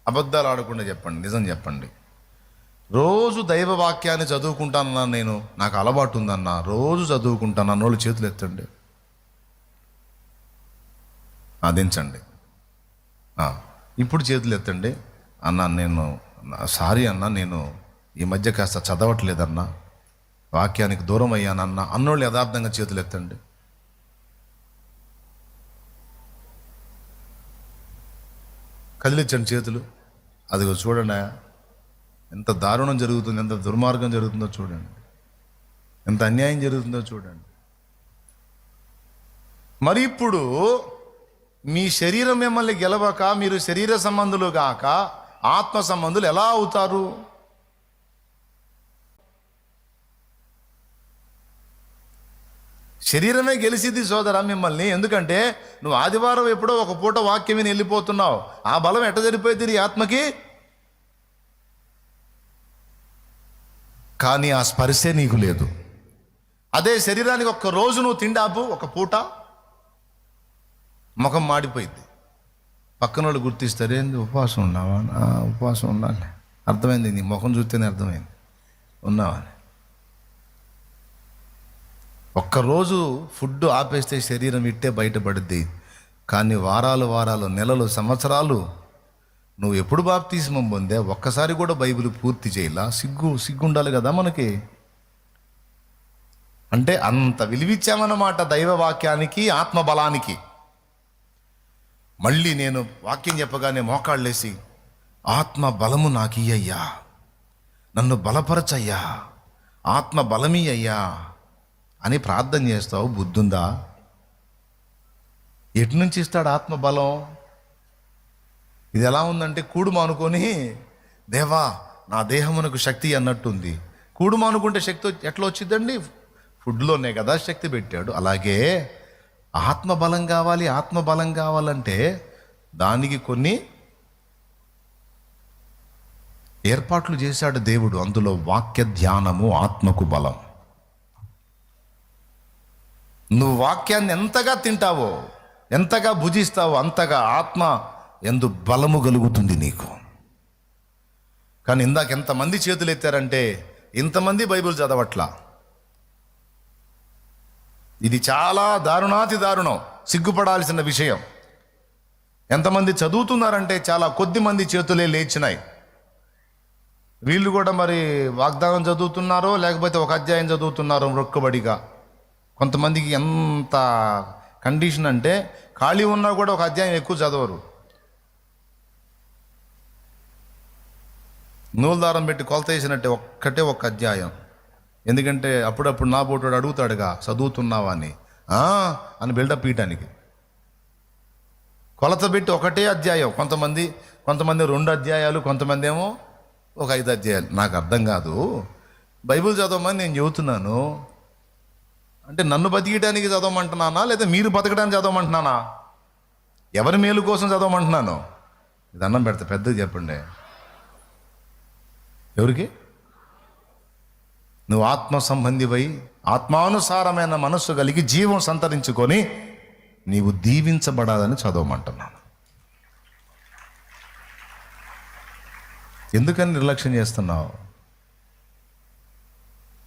అబద్ధాలు ఆడకుండా చెప్పండి, నిజం చెప్పండి. రోజు దైవ వాక్యాన్ని చదువుకుంటానన్నా, నేను నాకు అలవాటు ఉందన్నా, రోజు చదువుకుంటాను అన్నోళ్ళు చేతులు ఎత్తండి, దించండి. ఇప్పుడు చేతులు ఎత్తండి. అన్నా నేను సారీ అన్నా, నేను ఈ మధ్య కాస్త చదవట్లేదన్నా, వాక్యానికి దూరం అయ్యానన్నా అన్నోళ్ళు యథార్థంగా చేతులు ఎత్తండి. కదిలించండి చేతులు. అదిగో చూడండి, ఎంత దారుణం జరుగుతుంది, ఎంత దుర్మార్గం జరుగుతుందో చూడండి, ఎంత అన్యాయం జరుగుతుందో చూడండి. మరి ఇప్పుడు మీ శరీరం మిమ్మల్ని గెలవక మీరు శరీర సంబంధులు గాక ఆత్మ సంబంధులు ఎలా అవుతారు? శరీరమే గెలిచిద్ది సోదరా మిమ్మల్ని. ఎందుకంటే నువ్వు ఆదివారం ఎప్పుడో ఒక పూట వాక్యం విని వెళ్ళిపోతున్నావు. ఆ బలం ఎట్ట సరిపోయింది నీ ఆత్మకి? కానీ ఆ స్పర్శే నీకు లేదు. అదే శరీరానికి ఒక్క రోజు నువ్వు తిండాపు, ఒక పూట ముఖం మాడిపోయింది. పక్కన వాళ్ళు గుర్తిస్తారు, ఏంది ఉపవాసం ఉన్నావా? ఉపవాసం ఉండాలి. అర్థమైంది, నీ ముఖం చూస్తేనే అర్థమైంది ఉన్నావా. ఒక్కరోజు ఫుడ్ ఆపేస్తే శరీరం ఇట్టే బయటపడుద్ది. కానీ వారాలు వారాలు, నెలలు, సంవత్సరాలు నువ్వు ఎప్పుడు బాప్తిస్మం పొందే, ఒక్కసారి కూడా బైబిల్ పూర్తి చేయాల. సిగ్గుండాలి కదా మనకి. అంటే అంత విలువిచ్చామన్నమాట దైవ వాక్యానికి, ఆత్మ బలానికి. మళ్ళీ నేను వాక్యం చెప్పగానే మోకాళ్ళేసి, ఆత్మ బలము నాకు ఇయ్యయ్యా, నన్ను బలపరచయ్యా, ఆత్మ బలమీ అయ్యా అని ప్రార్థన చేస్తావు. బుద్ధుందా? ఎటు నుంచి ఇస్తాడు ఆత్మ బలం? ఇది ఎలా ఉందంటే, కూడుమ అనుకొని దేవా నా దేహమునకు శక్తి అన్నట్టుంది. కూడుమ అనుకుంటే శక్తి ఎట్లా వచ్చిందండి? ఫుడ్లోనే కదా శక్తి పెట్టాడు. అలాగే ఆత్మ బలం కావాలి. ఆత్మ బలం కావాలంటే దానికి కొన్ని ఏర్పాట్లు చేశాడు దేవుడు. అందులో వాక్య ధ్యానము ఆత్మకు బలం. నువ్వు వాక్యాన్ని ఎంతగా తింటావో, ఎంతగా భుజిస్తావో, అంతగా ఆత్మ ఎందు బలము కలుగుతుంది నీకు. కానీ ఇందాక ఎంతమంది చేతులు ఎత్తారంటే, ఇంతమంది బైబిల్ చదవట్లా. ఇది చాలా దారుణాతి దారుణం, సిగ్గుపడాల్సిన విషయం. ఎంతమంది చదువుతున్నారంటే చాలా కొద్ది మంది చేతులే లేచినాయి. వీళ్ళు కూడా మరి వాగ్దానం చదువుతున్నారో లేకపోతే ఒక అధ్యాయం చదువుతున్నారో రొక్కబడిగా. కొంతమందికి ఎంత కండిషన్ అంటే, ఖాళీ ఉన్నా కూడా ఒక అధ్యాయం ఎక్కువ చదవరు. నూలు దారం పెట్టి కొలత వేసినట్టే ఒక్క అధ్యాయం. ఎందుకంటే అప్పుడప్పుడు నా బోటుడు అడుగుతాడుగా, చదువుతున్నావా అని బిల్డప్ ఇయటానికి కొలత పెట్టి ఒకటే అధ్యాయం. కొంతమంది 2 అధ్యాయాలు, కొంతమంది ఏమో ఒక 5 అధ్యాయాలు. నాకు అర్థం కాదు. బైబిల్ చదవమని నేను చెబుతున్నాను అంటే, నన్ను బతికడానికి చదవమంటున్నానా లేదా మీరు బతకడానికి చదవమంటున్నానా? ఎవరి మేలు కోసం చదవమంటున్నాను? ఇది అన్నం పెడతా, పెద్దగా చెప్పండి. ఎవరికి? నువ్వు ఆత్మ సంబంధివై ఆత్మానుసారమైన మనస్సు కలిగి జీవం సంతరించుకొని నీవు దీవించబడాలని చదవమంటున్నాను. ఎందుకని నిర్లక్ష్యం చేస్తున్నావు?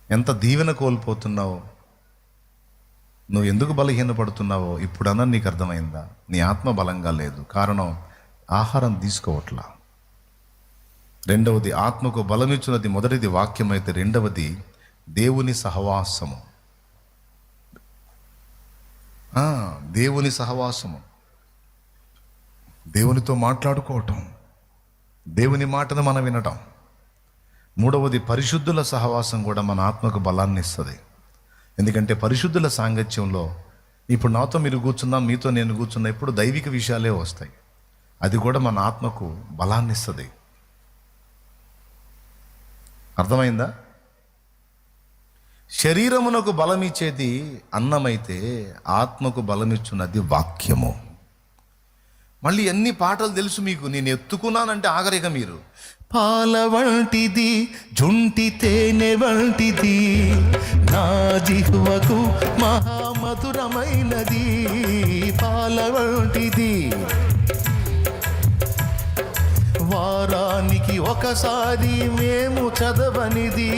ఎంత దీవెన కోల్పోతున్నావు? నువ్వు ఎందుకు బలహీనపడుతున్నావో ఇప్పుడన్నా నీకు అర్థమైందా? నీ ఆత్మ బలంగా లేదు. కారణం ఆహారం తీసుకోవట్లా. రెండవది ఆత్మకు బలమిచ్చున్నది. మొదటిది వాక్యం అయితే రెండవది దేవుని సహవాసము. దేవుని సహవాసము, దేవునితో మాట్లాడుకోవటం, దేవుని మాటను మనం వినటం. మూడవది పరిశుద్ధుల సహవాసం కూడా మన ఆత్మకు బలాన్ని ఇస్తుంది. ఎందుకంటే పరిశుద్ధుల సాంగత్యంలో ఇప్పుడు నాతో మీరు కూర్చున్నాం, మీతో నేను కూర్చున్నా, ఇప్పుడు దైవిక విషయాలే వస్తాయి. అది కూడా మన ఆత్మకు బలాన్ని ఇస్తుంది. అర్థమైందా? శరీరమునకు బలమిచ్చేది అన్నమైతే ఆత్మకు బలమిచ్చున్నది వాక్యము. మళ్ళీ ఎన్ని పాటలు తెలుసు మీకు. నేను ఎత్తుకున్నానంటే ఆగరిక మీరు. పాల వంటిది జుంటి తేనె వంటిది నా జిహ్వకు మహామధురమైనది. పాల వంటిది వారానికి ఒకసారి మేము చదవనిది.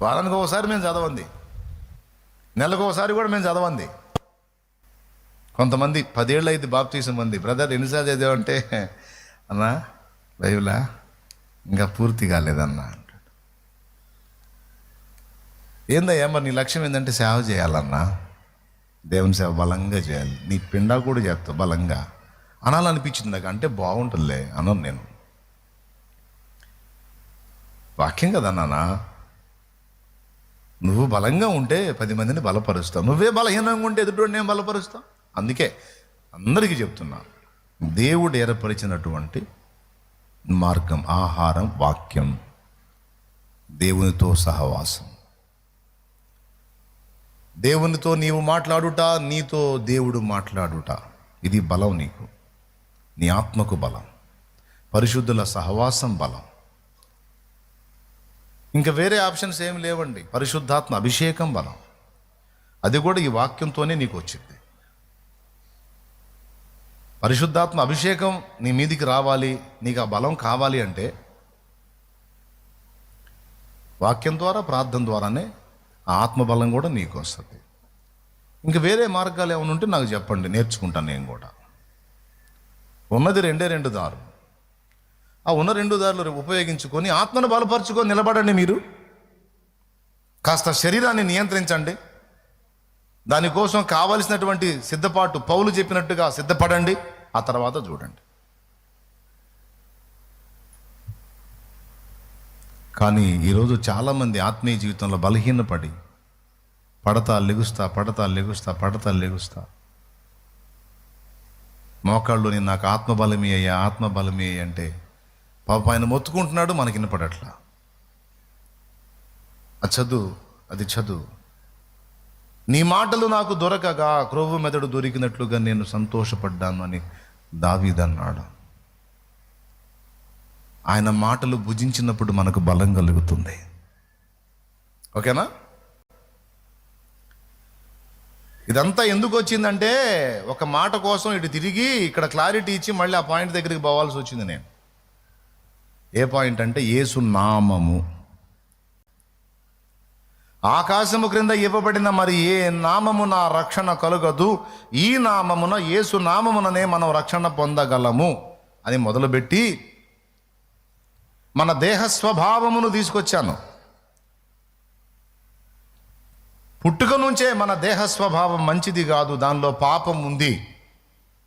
వారానికి ఒకసారి మేము చదవండి, నెలకు ఒకసారి కూడా మేము చదవండి. కొంతమంది 10 ఏళ్ళు అయితే బాప్తీసం మంది, బ్రదర్ ఎన్నిసార్లు చదివామంటే, అన్నా బైబిలా ఇంకా పూర్తి కాలేదన్నా అంటాడు. ఏందయ్యా మరి నీ లక్ష్యం ఏంటంటే సేవ చేయాలన్నా, దేవుని సేవ బలంగా చేయాలి, నీ పిండా కూడా చేస్తావు బలంగా అనాలనిపించింది నాకు. అంటే బాగుంటుందిలే అనను నేను, వాక్యం కదా నాన్న. నువ్వు బలంగా ఉంటే 10 మందిని బలపరుస్తావు, నువ్వే బలహీనంగా ఉంటే ఎదుటి నేను బలపరుస్తావు. అందుకే అందరికీ చెప్తున్నా, దేవుడు ఏర్పరిచినటువంటి మార్గం ఆహారం, వాక్యం, దేవునితో సహవాసం, దేవునితో నీవు మాట్లాడుట, నీతో దేవుడు మాట్లాడుట, ఇది బలం నీకు, నీ ఆత్మకు బలం. పరిశుద్ధుల సహవాసం బలం. ఇంకా వేరే ఆప్షన్స్ ఏమి లేవండి. పరిశుద్ధాత్మ అభిషేకం బలం, అది కూడా ఈ వాక్యంతోనే నీకు వచ్చింది. పరిశుద్ధాత్మ అభిషేకం నీ మీదికి రావాలి, నీకు ఆ బలం కావాలి అంటే వాక్యం ద్వారా, ప్రార్థన ద్వారానే ఆ ఆత్మబలం కూడా నీకు వస్తుంది. ఇంక వేరే మార్గాలు ఏమైనా ఉంటే నాకు చెప్పండి, నేర్చుకుంటాను నేను కూడా. ఉన్నది 2 దారులు. ఆ ఉన్న 2 దారులు ఉపయోగించుకొని ఆత్మను బలపరుచుకొని నిలబడండి. మీరు కాస్త శరీరాన్ని నియంత్రించండి, దానికోసం కావలసినటువంటి సిద్ధపాటు పౌలు చెప్పినట్టుగా సిద్ధపడండి, ఆ తర్వాత చూడండి. కానీ ఈరోజు చాలామంది ఆత్మీయ జీవితంలో బలహీనపడి పడతా లెగుస్తా మోకాళ్ళు నాకు ఆత్మబలమే అయ్యా అంటే పాప ఆయన మొత్తుకుంటున్నాడు, మనకి వినపడట్లా. అది చదువు. నీ మాటలు నాకు దొరకగా క్రొవ్వు మెదడు దొరికినట్లుగా నేను సంతోషపడ్డాను అని దావీదు అన్నాడు. ఆయన మాటలు భుజించినప్పుడు మనకు బలం కలుగుతుంది. ఓకేనా? ఇదంతా ఎందుకు వచ్చిందంటే ఒక మాట కోసం ఇటు తిరిగి ఇక్కడ క్లారిటీ ఇచ్చి మళ్ళీ ఆ పాయింట్ దగ్గరికి పోవాల్సి వచ్చింది నేను. ఏ పాయింట్ అంటే యేసు నామము. ఆకాశము క్రింద ఇవ్వబడిన మరి ఏ నామమున రక్షణ కలుగదు, ఈ నామమున యేసు నామముననే మనం రక్షణ పొందగలము అని మొదలుపెట్టి మన దేహ స్వభావమును తీసుకొచ్చాను. పుట్టుక నుంచే మన దేహ స్వభావం మంచిది కాదు, దానిలో పాపం ఉంది,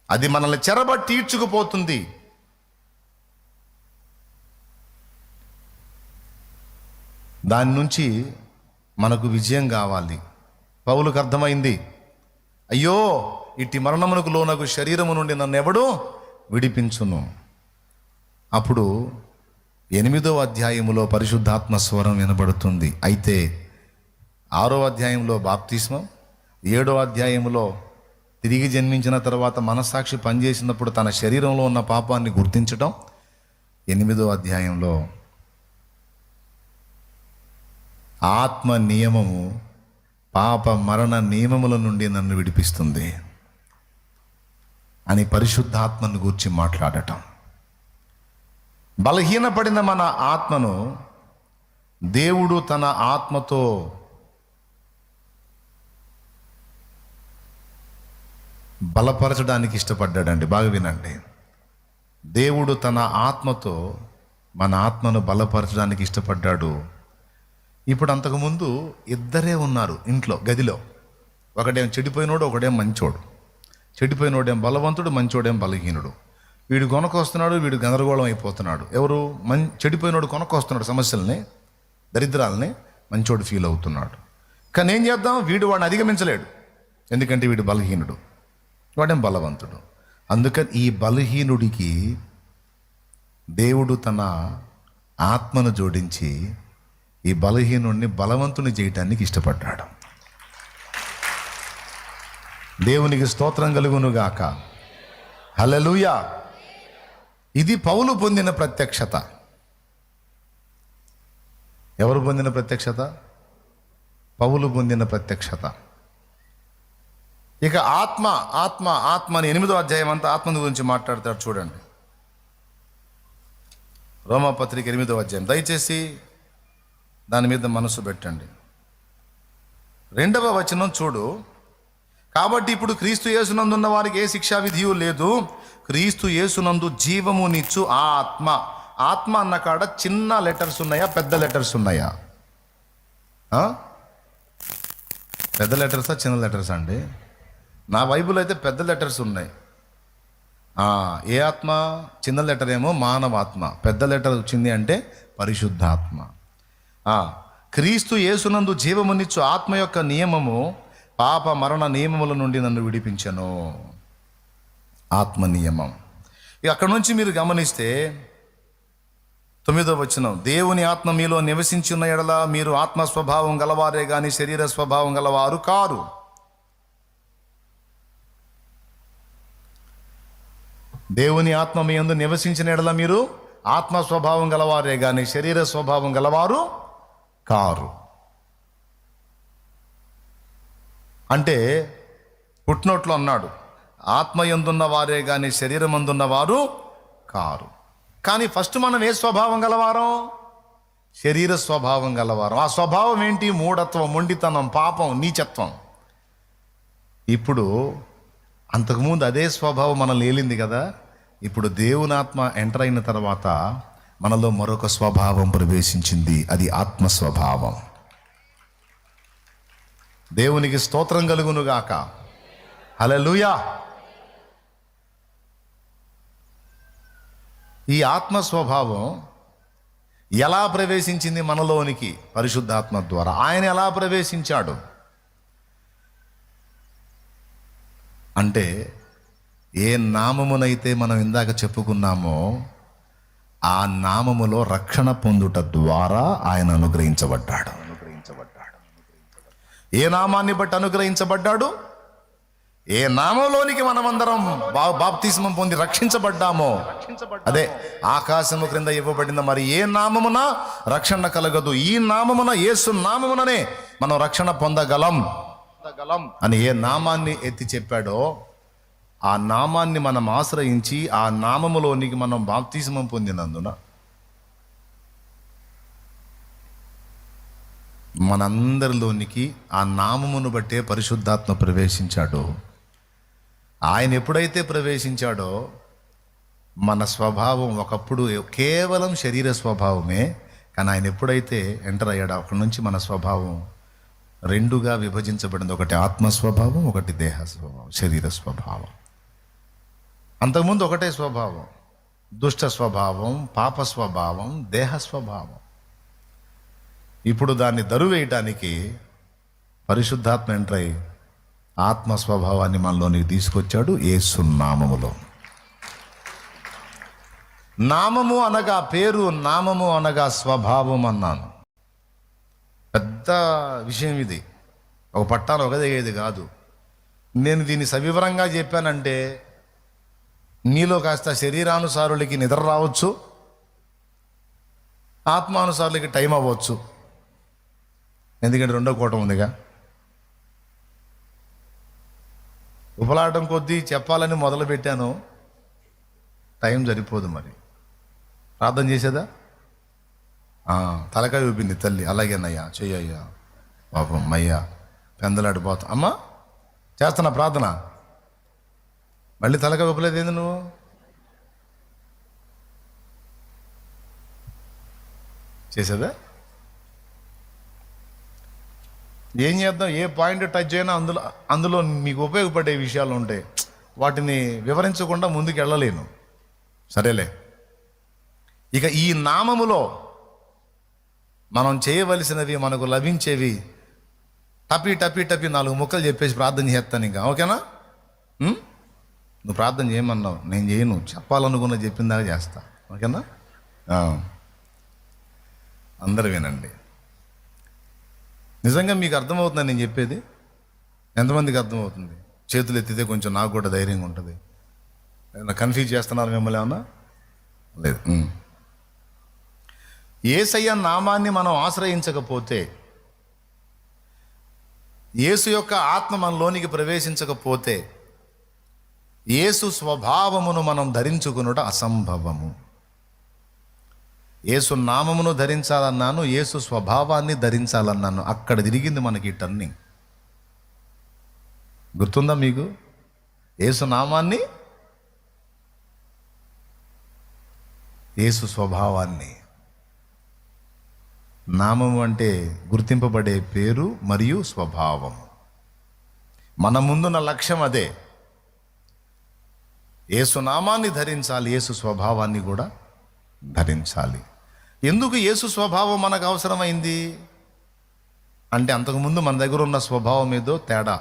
అది మనల్ని చెరబట్టి ఈడ్చుకుపోతుంది. దాని నుంచి మనకు విజయం కావాలి. పౌలుకు అర్థమైంది, అయ్యో ఇట్టి మరణమునకు లోనగు శరీరము నుండి నన్ను ఎవడు విడిపించును. అప్పుడు 8వ అధ్యాయములో పరిశుద్ధాత్మ స్వరం వినబడుతుంది. అయితే 6వ అధ్యాయంలో బాప్తిస్మం, 7వ అధ్యాయంలో తిరిగి జన్మించిన తర్వాత మనస్సాక్షి పనిచేసినప్పుడు తన శరీరంలో ఉన్న పాపాన్ని గుర్తించడం, 8వ అధ్యాయంలో ఆత్మ నియమము పాప మరణ నియమముల నుండి నన్ను విడిపిస్తుంది అని పరిశుద్ధాత్మను గూర్చి మాట్లాడటం. బలహీనపడిన మన ఆత్మను దేవుడు తన ఆత్మతో బలపరచడానికి ఇష్టపడ్డాడండి. బాగా వినండి. దేవుడు తన ఆత్మతో మన ఆత్మను బలపరచడానికి ఇష్టపడ్డాడు. ఇప్పుడు అంతకుముందు ఇద్దరే ఉన్నారు ఇంట్లో, గదిలో. ఒకడేం చెడిపోయినోడు, ఒకడేం మంచోడు. చెడిపోయినోడేం బలవంతుడు, మంచోడేం బలహీనుడు. వీడు కొనకొస్తున్నాడు, వీడు గందరగోళం అయిపోతున్నాడు. ఎవరు? చెడిపోయినోడు కొనకొస్తున్నాడు సమస్యల్ని, దరిద్రాలని, మంచోడు ఫీల్ అవుతున్నాడు. కానీ ఏం చేద్దాం, వీడు వాడిని అధిగమించలేడు, ఎందుకంటే వీడు బలహీనుడు, వాడేం బలవంతుడు. అందుకని ఈ బలహీనుడికి దేవుడు తన ఆత్మను జోడించి ఈ బలహీనుడిని బలవంతుని చేయటానికి ఇష్టపడ్డాడు. దేవునికి స్తోత్రం కలుగునుగాక. హల్లెలూయా. ఇది పౌలు పొందిన ప్రత్యక్షత. ఎవరు పొందిన ప్రత్యక్షత? పౌలు పొందిన ప్రత్యక్షత. ఇక ఆత్మ ఆత్మ ఆత్మ అని 8వ అధ్యాయం అంతా ఆత్మ గురించి మాట్లాడతాడు చూడండి. రోమాపత్రిక 8వ అధ్యాయం, దయచేసి దాని మీద మనసు పెట్టండి. 2వ వచనం చూడు. కాబట్టి ఇప్పుడు క్రీస్తు యేసునందున్న వారికి ఏ శిక్షా విధియు లేదు, క్రీస్తు యేసునందు జీవమునిచ్చు ఆ ఆత్మ. ఆత్మ అన్న కాడ చిన్న లెటర్స్ ఉన్నాయా, పెద్ద లెటర్స్ ఉన్నాయా? పెద్ద లెటర్సా చిన్న లెటర్స్ అండి? నా బైబిల్ అయితే పెద్ద లెటర్స్ ఉన్నాయి. ఏ ఆత్మ? చిన్న లెటర్ ఏమో మానవాత్మ, పెద్ద లెటర్ వచ్చింది అంటే పరిశుద్ధాత్మ. క్రీస్తు యేసునందు జీవమునిచ్చు ఆత్మ యొక్క నియమము పాప మరణ నియమముల నుండి నన్ను విడిపించను. ఆత్మ నియమం. ఇక అక్కడ నుంచి మీరు గమనిస్తే 9వ వచనం, దేవుని ఆత్మ మీలో నివసించి ఉన్న ఎడల మీరు ఆత్మ స్వభావం గలవారే గాని శరీర స్వభావం గలవారు కారు. దేవుని ఆత్మ మీ యందు నివసించిన ఎడల మీరు ఆత్మ స్వభావం గలవారే గాని శరీర స్వభావం గలవారు కారు. అంటే పుట్టినోట్లో అన్నాడు, ఆత్మ యందున్న వారే గాని శరీరం అందున్న వారు కారు. కానీ ఫస్ట్ మనం ఏ స్వభావం గలవారం? శరీర స్వభావం గలవారం. ఆ స్వభావం ఏంటి? మూఢత్వం, మొండితనం, పాపం, నీచత్వం. ఇప్పుడు అంతకుముందు అదే స్వభావం మనల్ని ఏలింది కదా. ఇప్పుడు దేవుని ఆత్మ ఎంటర్ అయిన తర్వాత మనలో మరొక స్వభావం ప్రవేశించింది, అది ఆత్మ స్వభావం. దేవునికి స్తోత్రం కలుగును గాక. హల్లెలూయా. ఈ ఆత్మ స్వభావం ఎలా ప్రవేశించింది మనలోనికి? పరిశుద్ధాత్మ ద్వారా. ఆయన ఎలా ప్రవేశించాడు అంటే, ఏ నామమునైతే మనం ఇందాక చెప్పుకున్నామో ఆ నామములో రక్షణ పొందుట ద్వారా ఆయన అనుగ్రహించబడ్డాడు. ఏ నామాన్ని బట్టి అనుగ్రహించబడ్డాడు? ఏ నామంలోనికి మనమందరం బాప్తిస్మం పొంది రక్షించబడ్డామో అదే ఆకాశము క్రింద ఇవ్వబడిన మరి ఏ నామమున రక్షణ కలగదు. ఈ నామమున, యేసు నామముననే మనం రక్షణ పొందగలం అని ఏ నామాన్ని ఎత్తి చెప్పాడో ఆ నామాన్ని మనం ఆశ్రయించి ఆ నామములోనికి మనం బాప్తిస్మం పొందినందున మనందరిలోనికి ఆ నామమును బట్టే పరిశుద్ధాత్మ ప్రవేశించాడు. ఆయన ఎప్పుడైతే ప్రవేశించాడో మన స్వభావం ఒకప్పుడు కేవలం శరీర స్వభావమే, కానీ ఆయన ఎప్పుడైతే ఎంటర్ అయ్యాడో అక్కడి నుంచి మన స్వభావం రెండుగా విభజించబడింది. ఒకటి ఆత్మ స్వభావం, ఒకటి దేహ స్వభావం, శరీర స్వభావం. అంతకుముందు ఒకటే స్వభావం, దుష్ట స్వభావం, పాప స్వభావం, దేహ స్వభావం. ఇప్పుడు దాన్ని దరువేయటానికి పరిశుద్ధాత్మ ఎంటర్ అయి ఆత్మ స్వభావాన్ని మనలోనికి తీసుకొచ్చాడు యేసు నామములో. నామము అనగా పేరు, నామము అనగా స్వభావం అన్నాను. పెద్ద విషయం ఇది. ఒక పట్టాను ఒకదేది కాదు. నేను దీన్ని సవివరంగా చెప్పానంటే నీలో కాస్త శరీరానుసారులకి నిద్ర రావచ్చు, ఆత్మానుసారులకి టైం అవ్వచ్చు. ఎందుకంటే రెండో కోటం ఉందిగా. ఉపలాటం కొద్దీ చెప్పాలని మొదలు పెట్టాను, టైం సరిపోదు. మరి ప్రార్థన చేసేదా? తలకాయ ఊపింది తల్లి. అలాగేనయ్యా చెయ్యయ్యా, పాపం అయ్యా పెందలాడిపోతా. అమ్మా చేస్తున్నా ప్రార్థన, మళ్ళీ తలకాయ ఊపలేదు ఏంది నువ్వు? చేసేదా? ఏం చేద్దాం? ఏ పాయింట్ టచ్ అయినా అందులో మీకు ఉపయోగపడే విషయాలు ఉంటాయి. వాటిని వివరించకుండా ముందుకు వెళ్ళలేను. సరేలే. ఇక ఈ నామములో మనం చేయవలసినవి, మనకు లభించేవి టపీ టపీ టపీ 4 ముక్కలు చెప్పేసి ప్రార్థన చేస్తాను. ఇంకా ఓకేనా? నువ్వు ప్రార్థన చేయమన్నావు, నేను చేయను. చెప్పాలనుకున్న చెప్పిందాక చేస్తా. ఓకేనా? అందరు వినండి. నిజంగా మీకు అర్థమవుతుందని నేను చెప్పేది? ఎంతమందికి అర్థమవుతుంది? చేతులు ఎత్తితే కొంచెం నాకు కూడా ధైర్యంగా ఉంటుంది. ఏమన్నా కన్ఫ్యూజ్ చేస్తున్నారు మిమ్మల్ని ఏమన్నా? లేదు. యేసయ్య నామాన్ని మనం ఆశ్రయించకపోతే యేసు యొక్క ఆత్మ మనలోనికి ప్రవేశించకపోతే యేసు స్వభావమును మనం ధరించుకునుట అసంభవము. యేసు నామమును ధరించాలన్నాను, యేసు స్వభావాన్ని ధరించాలన్నాను. అక్కడ తిరిగింది మనకి టర్నింగ్. గుర్తుందా మీకు? యేసు నామాన్ని, యేసు స్వభావాన్ని. నామము అంటే గుర్తింపబడే పేరు మరియు స్వభావం. మన ముందున్న లక్ష్యం అదే. యేసు నామాన్ని ధరించాలి, యేసు స్వభావాన్ని కూడా ధరించాలి. ఎందుకు యేసు స్వభావం మనకు అవసరమైంది అంటే, అంతకుముందు మన దగ్గర ఉన్న స్వభావం ఏదో తేడా,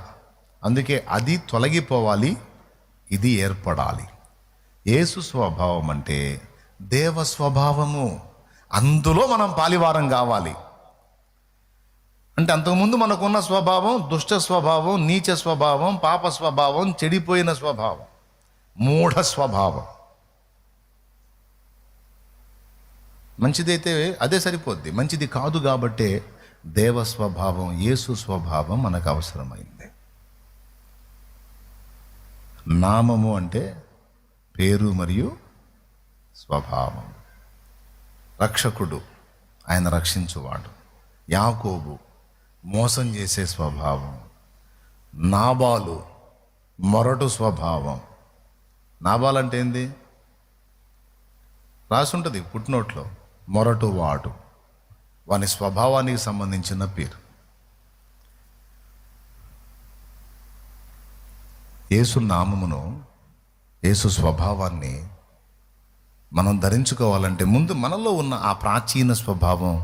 అందుకే అది తొలగిపోవాలి, ఇది ఏర్పడాలి. యేసు స్వభావం అంటే దేవ స్వభావము, అందులో మనం పాలివారం కావాలి. అంటే అంతకుముందు మనకున్న స్వభావం దుష్ట స్వభావం, నీచ స్వభావం, పాప స్వభావం, చెడిపోయిన స్వభావం, మూఢ స్వభావం. మంచిదైతే అదే సరిపోద్ది, మంచిది కాదు కాబట్టే దేవ స్వభావం, యేసు స్వభావం మనకు అవసరమైంది. నామము అంటే పేరు మరియు స్వభావం. రక్షకుడు, ఆయన రక్షించువాడు. యాకోబు మోసం చేసే స్వభావం. నాబాలు మొరటు స్వభావం. నాబాల్ అంటే ఏంది? రాసుంటుంది పుట్టినోట్లో, మొరటు వాడు. వాని స్వభావానికి సంబంధించిన పేరు. యేసు నామమును, యేసు స్వభావాన్ని మనం ధరించుకోవాలంటే ముందు మనలో ఉన్న ఆ ప్రాచీన స్వభావం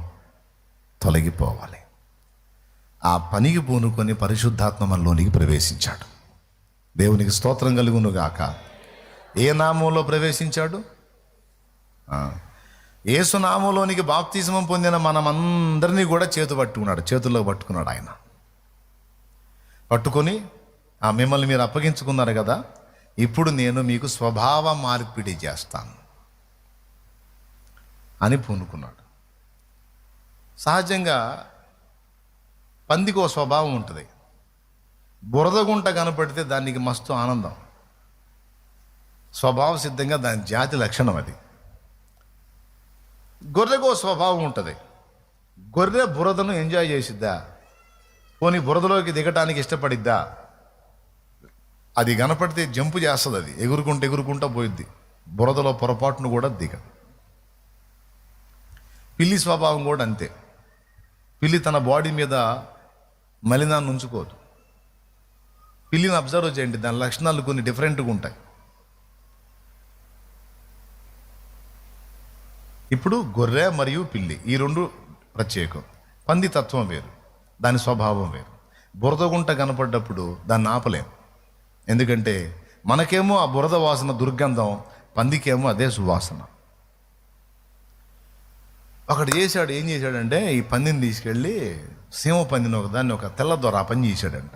తొలగిపోవాలి. ఆ పనికి పూనుకొని పరిశుద్ధాత్మ మనలోనికి ప్రవేశించాడు. దేవునికి స్తోత్రం కలుగును గాక. ఏ నామంలో ప్రవేశించాడు? యేసు నామంలోనికి బాప్తిస్మం పొందిన మనమందరినీ కూడా చేతుల్లో పట్టుకున్నాడు ఆయన. పట్టుకొని, మిమ్మల్ని మీరు అప్పగించుకున్నారు కదా, ఇప్పుడు నేను మీకు స్వభావ మార్పిడి చేస్తాను అని పూనుకున్నాడు. సహజంగా పందికి ఓ స్వభావం ఉంటుంది. బురదగుంట కనపడితే దానికి మస్తు ఆనందం. స్వభావ సిద్ధంగా దాని జాతి లక్షణం అది. గొర్రెకు ఓ స్వభావం ఉంటుంది. గొర్రె బురదను ఎంజాయ్ చేసిద్దా? పోనీ బురదలోకి దిగటానికి ఇష్టపడిద్దా? అది కనపడితే జంపు చేస్తుంది, అది ఎగురుకుంటా పోయిద్ది. బురదలో పొరపాటును కూడా దిగదు. పిల్లి స్వభావం కూడా అంతే. పిల్లి తన బాడీ మీద మలినాన్ని ఉంచుకోదు. పిల్లిని అబ్జర్వ్ చేయండి, దాని లక్షణాలు కొన్ని డిఫరెంట్గా ఉంటాయి. ఇప్పుడు గొర్రె మరియు పిల్లి, ఈ రెండు ప్రత్యేకం. పంది తత్వం వేరు, దాని స్వభావం వేరు. బురదగుంట కనపడ్డప్పుడు దాన్ని ఆపలేం. ఎందుకంటే మనకేమో ఆ బురద వాసన దుర్గంధం, పందికేమో అదే సువాసన. ఒకడు చేశాడు, ఏం చేశాడంటే ఈ పందిని తీసుకెళ్ళి, సీమ పందిని ఒకదాన్ని, ఒక తెల్లదొర ఆ పని చేశాడంట.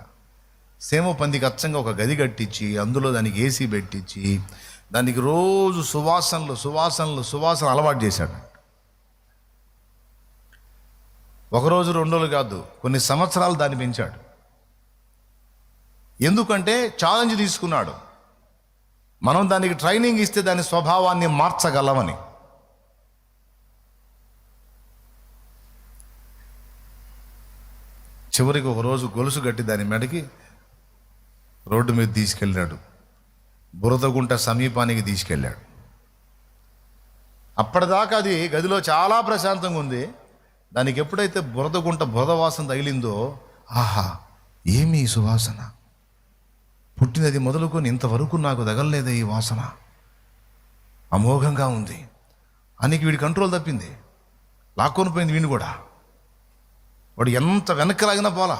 సీమ పందికి అచ్చంగా ఒక గది కట్టించి, అందులో దానికి ఏసీ పెట్టించి, దానికి రోజు సువాసనలు అలవాటు చేశాడు. ఒకరోజు 2 రోజులు కాదు, కొన్ని సంవత్సరాలు దాన్ని పెంచాడు. ఎందుకంటే ఛాలెంజ్ తీసుకున్నాడు, మనం దానికి ట్రైనింగ్ ఇస్తే దాని స్వభావాన్ని మార్చగలమని. చివరికి ఒకరోజు గొలుసు కట్టి దాని మెడకి రోడ్డు మీద తీసుకెళ్ళాడు. బురదగుంట సమీపానికి తీసుకెళ్ళాడు. అప్పటిదాకా అది గదిలో చాలా ప్రశాంతంగా ఉంది. దానికి ఎప్పుడైతే బురద వాసన తగిలిందో, ఆహా ఏమి సువాసన, పుట్టినది మొదలుకొని ఇంతవరకు నాకు తగలలేదే ఈ వాసన, అమోఘంగా ఉంది అని వీడి కంట్రోల్ తప్పింది. లాక్కొని పోయింది వీడిని కూడా. వాడు ఎంత వెనక్కి లాగినా పోలా,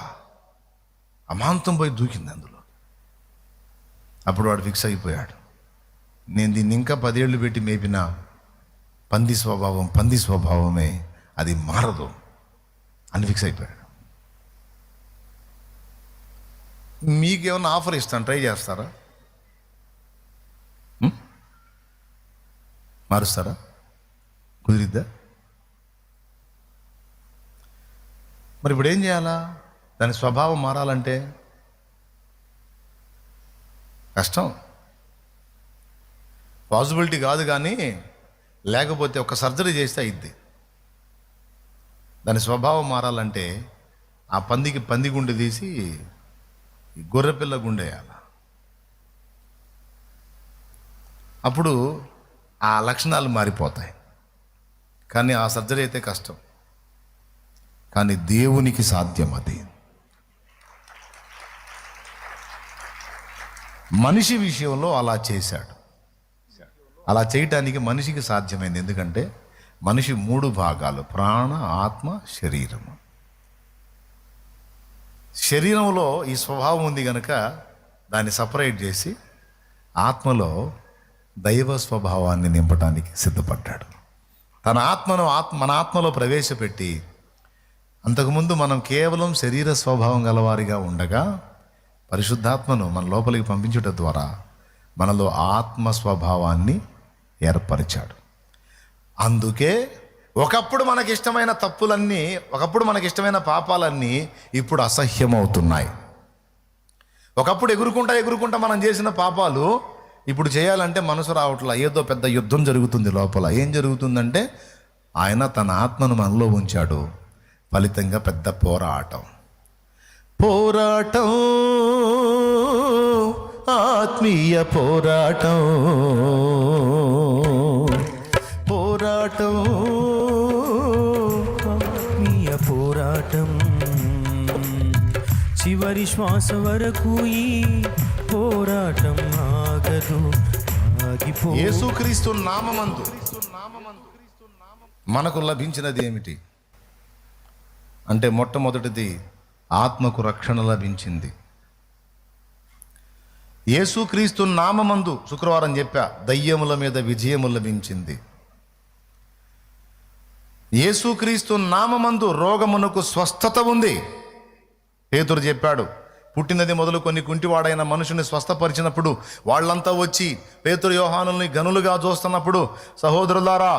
అమాంతం పోయి దూకింది అందులో. అప్పుడు వాడు ఫిక్స్ అయిపోయాడు, నేను దీన్ని ఇంకా 10 ఏళ్ళు పెట్టి మేపిన పంది స్వభావమే, అది మారదు అని ఫిక్స్ అయిపోయాడు. మీకేమన్నా ఆఫర్ ఇస్తాను, ట్రై చేస్తారా? మారుస్తారా? కుదిరిద్దా? మరి ఇప్పుడు ఏం చేయాలా? దాని స్వభావం మారాలంటే కష్టం, పాసిబిలిటీ కాదు. కానీ లేకపోతే ఒక సర్జరీ చేస్తే అయింది. దాని స్వభావం మారాలంటే ఆ పందికి పంది గుండె తీసి గొర్రెపిల్ల గుండె వేయాలి. అప్పుడు ఆ లక్షణాలు మారిపోతాయి. కానీ ఆ సర్జరీ అయితే కష్టం. కానీ దేవునికి సాధ్యం. అది మనిషి విషయంలో అలా చేశాడు. అలా చేయటానికి మనిషికి సాధ్యమైంది. ఎందుకంటే మనిషి 3 భాగాలు: ప్రాణ, ఆత్మ, శరీరము. శరీరంలో ఈ స్వభావం ఉంది కనుక దాన్ని సపరేట్ చేసి ఆత్మలో దైవ స్వభావాన్ని నింపడానికి సిద్ధపడ్డాడు. తన ఆత్మను మన ఆత్మలో ప్రవేశపెట్టి, అంతకుముందు మనం కేవలం శరీర స్వభావం గలవారిగా ఉండగా పరిశుద్ధాత్మను మన లోపలికి పంపించుట ద్వారా మనలో ఆత్మ స్వభావాన్ని ఏర్పరిచాడు. అందుకే ఒకప్పుడు మనకిష్టమైన తప్పులన్నీ, ఒకప్పుడు మనకిష్టమైన పాపాలన్నీ ఇప్పుడు అసహ్యమవుతున్నాయి. ఒకప్పుడు ఎగురుకుంటా మనం చేసిన పాపాలు ఇప్పుడు చేయాలంటే మనసు రావట్లా. ఏదో పెద్ద యుద్ధం జరుగుతుంది లోపల. ఏం జరుగుతుందంటే ఆయన తన ఆత్మను మనలో ఉంచాడు. ఫలితంగా పెద్ద పోరాటం, ఆత్మీయ పోరాటం, ఆత్మీయ పోరాటం. చివరి శ్వాస వరకు ఈ పోరాటం ఆగదు, ఆగిపో. యేసుక్రీస్తు నామమందు మనకు లభించినది ఏమిటి అంటే, మొట్టమొదటిది ఆత్మకు రక్షణ లభించింది. యేసుక్రీస్తు నామమందు శుక్రవారం చెప్పా, దయ్యముల మీద విజయము లభించింది. యేసుక్రీస్తు నామమందు రోగమునకు స్వస్థత ఉంది. పేతురు చెప్పాడు, పుట్టినది మొదలుకొని కుంటివాడైన మనుషుని స్వస్థపరిచినప్పుడు వాళ్ళంతా వచ్చి పేతురు యోహానుల్ని గనులుగా చూస్తున్నప్పుడు, సహోదరులారా,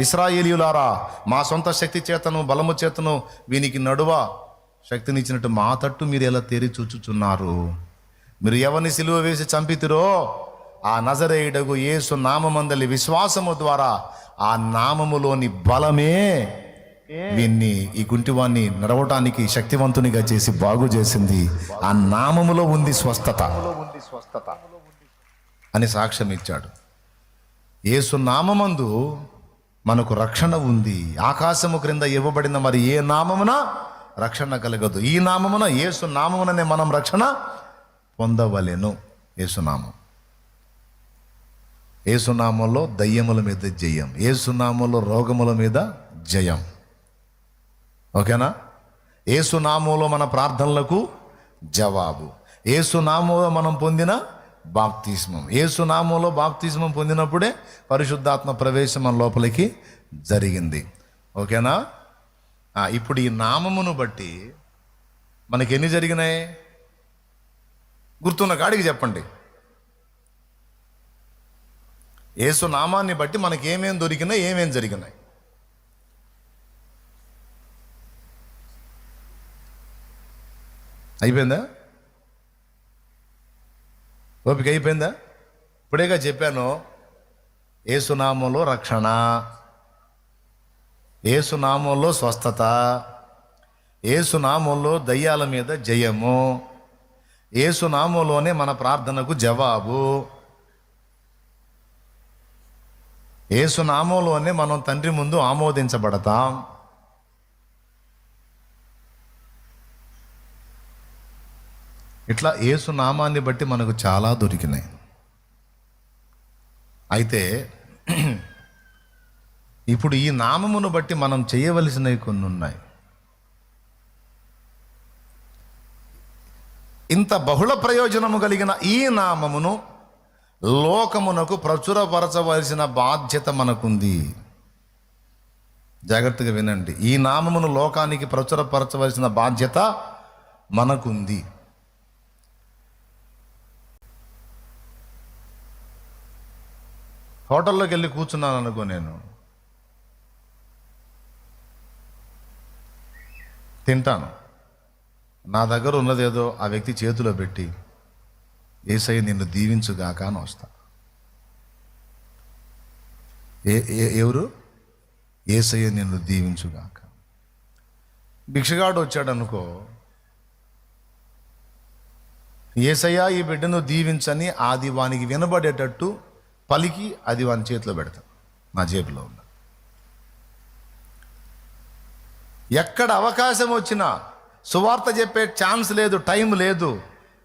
ఇశ్రాయేలీయులారా, మా సొంత శక్తి చేతను బలము చేతను వీనికి నడువ శక్తినిచ్చినట్టు మా తట్టు మీరు ఎలా తేరి చూచుచున్నారు? మీరు ఎవరిని సిలువ వేసి చంపితిరో ఆ నజరేయుడగు యేసు నామమందలి విశ్వాసము ద్వారా ఆ నామములోని బలమే వీన్ని, ఈ కుంటివాన్ని నడవటానికి శక్తివంతునిగా చేసి బాగు చేసింది. ఆ నామములో ఉంది స్వస్థత అని సాక్ష్యం ఇచ్చాడు. యేసు నామమందు మనకు రక్షణ ఉంది. ఆకాశము క్రింద ఇవ్వబడిన మరి ఏ నామమున రక్షణ కలగదు. ఈ నామమున, యేసు నామముననే మనం రక్షణ పొందవలెను. యేసునామం, యేసునామంలో దయ్యముల మీద జయం, యేసునామంలో రోగముల మీద జయం. ఓకేనా? యేసునామంలో మన ప్రార్థనలకు జవాబు, యేసునామంలో మనం పొందిన బాప్తిస్మం, యేసునామంలో బాప్తిస్మం పొందినప్పుడే పరిశుద్ధాత్మ ప్రవేశం మన లోపలికి జరిగింది. ఓకేనా? ఇప్పుడు ఈ నామమును బట్టి మనకి ఎన్ని జరిగినాయి? గుర్తున్న కాడికి చెప్పండి. యేసు నామాన్ని బట్టి మనకి ఏమేం దొరికినాయి, ఏమేం జరిగినాయి? అయిపోయిందా? ఓపిక అయిపోయిందా? ఇప్పుడేగా చెప్పాను, యేసునామంలో రక్షణ, యేసునామంలో స్వస్థత, యేసునామంలో దయ్యాల మీద జయము, యేసునామంలోనే మన ప్రార్థనకు జవాబు, యేసునామంలోనే మనం తండ్రి ముందు ఆమోదించబడతాం. ఇట్లా యేసునామాన్ని బట్టి మనకు చాలా దొరికినాయి. అయితే ఇప్పుడు ఈ నామమును బట్టి మనం చేయవలసినవి కొన్ని ఉన్నాయి. ఇంత బహుళ ప్రయోజనము కలిగిన ఈ నామమును లోకమునకు ప్రచురపరచవలసిన బాధ్యత మనకుంది. జాగ్రత్తగా వినండి. ఈ నామమును లోకానికి ప్రచురపరచవలసిన బాధ్యత మనకుంది. హోటల్లోకి వెళ్ళి కూర్చున్నాను అనుకో, నేను తింటాను, నా దగ్గర ఉన్నదేదో ఆ వ్యక్తి చేతిలో పెట్టి యేసయ్య నిన్ను దీవించుగాక అని వస్తా. ఎవరు? యేసయ్య నిన్ను దీవించుగాక. భిక్షగాడు వచ్చాడు అనుకో, యేసయ్య ఈ బిడ్డను దీవించని అది వానికి వినబడేటట్టు పలికి అది వాని చేతిలో పెడతా, నా జేబులో ఉన్న. ఎక్కడ అవకాశం వచ్చినా సువార్త చెప్పే ఛాన్స్ లేదు, టైం లేదు,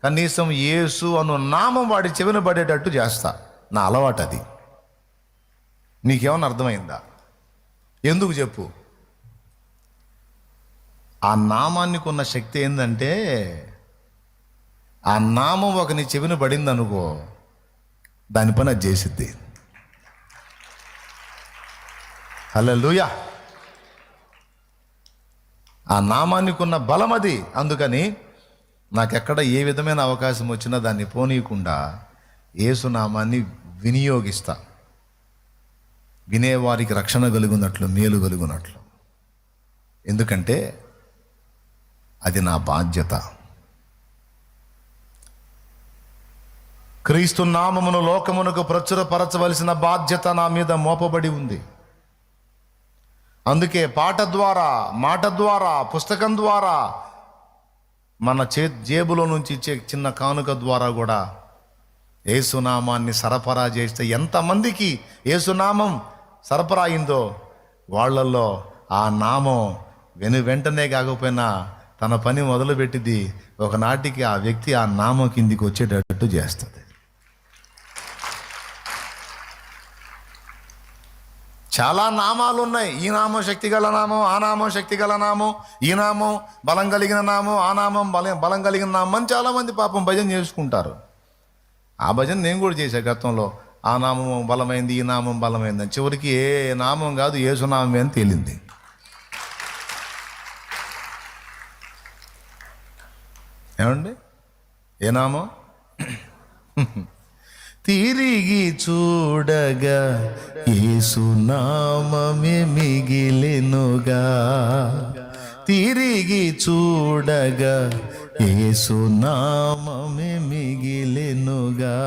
కనీసం యేసు అను నామం వాడి చెవిన పడేటట్టు చేస్తా. నా అలవాటు అది. నీకేమన్నా అర్థమైందా? ఎందుకు చెప్పు? ఆ నామానికి ఉన్న శక్తి ఏంటంటే, ఆ నామం ఒక నీ చెవిన పడింది అనుకో, దాని పని అది చేసిద్ది. హల్లెలూయా. ఆ నామానికి ఉన్న బలం అది. అందుకని నాకెక్కడ ఏ విధమైన అవకాశం వచ్చినా దాన్ని పోనీయకుండా యేసు నామాన్ని వినియోగిస్తా. వినేవారికి రక్షణ కలుగునట్లు, మేలు కలుగునట్లు. ఎందుకంటే అది నా బాధ్యత. క్రీస్తు నామమును లోకమునకు ప్రచురపరచవలసిన బాధ్యత నా మీద మోపబడి ఉంది. అందుకే పాట ద్వారా, మాట ద్వారా, పుస్తకం ద్వారా, మన జేబులో నుంచి ఇచ్చే చిన్న కానుక ద్వారా కూడా యేసునామాన్ని సరఫరా చేస్తే ఎంతమందికి యేసునామం సరఫరా అయిందో వాళ్ళల్లో ఆ నామం వెంటనే కాకపోయినా తన పని మొదలుపెట్టింది. ఒకనాటికి ఆ వ్యక్తి ఆ నామం కిందికి వచ్చేటట్టు చేస్తుంది. చాలా నామాలు ఉన్నాయి. ఈ నామం శక్తి గల నామం, ఆ నామం శక్తి గల నామం, ఈ నామం బలం కలిగిన నామం, ఆ నామం బలం కలిగిన నామం అని చాలామంది పాపం భజన చేసుకుంటారు. ఆ భజన నేను కూడా చేశా గతంలో. ఆ నామం బలమైంది, ఈ నామం బలమైంది అని. చివరికి ఏ నామం కాదు, యేసునామమే అని తేలింది. ఏమండి? ఏ నామం? తిరిగి చూడగా యేసునామమే మిగిలెనుగా, తిరిగి చూడగా యేసునామమే మిగిలెనుగా,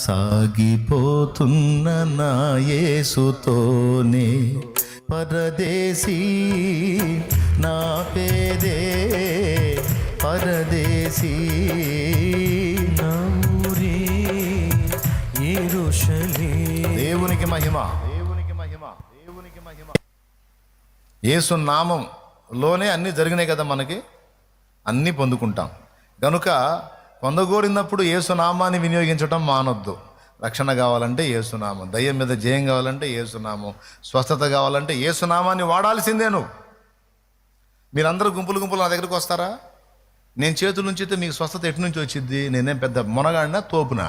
సాగిపోతున్న నా యేసుతోనే పరదేశీ, నా పేరే పరదేశీ, నా ఊరే యెరూషలేము. దేవునికి మహిమ, దేవునికి మహిమ, దేవునికి మహిమ. యేసు నామంలోనే అన్నీ జరిగినాయి కదా, మనకి అన్నీ పొందుకుంటాం. కనుక పొందగోరినప్పుడు యేసు నామాన్ని వినియోగించడం మానొద్దు. రక్షణ కావాలంటే యేసునామం, దయ్యం మీద జయం కావాలంటే యేసునామం, స్వస్థత కావాలంటే యేసునామాన్ని వాడాల్సిందే. నువ్వు మీరందరూ గుంపులు నా దగ్గరికి వస్తారా? నేను చేతుల నుంచి అయితే మీకు స్వస్థత ఎటు నుంచి వచ్చింది? నేనేం పెద్ద మొనగాడినా, తోపునా?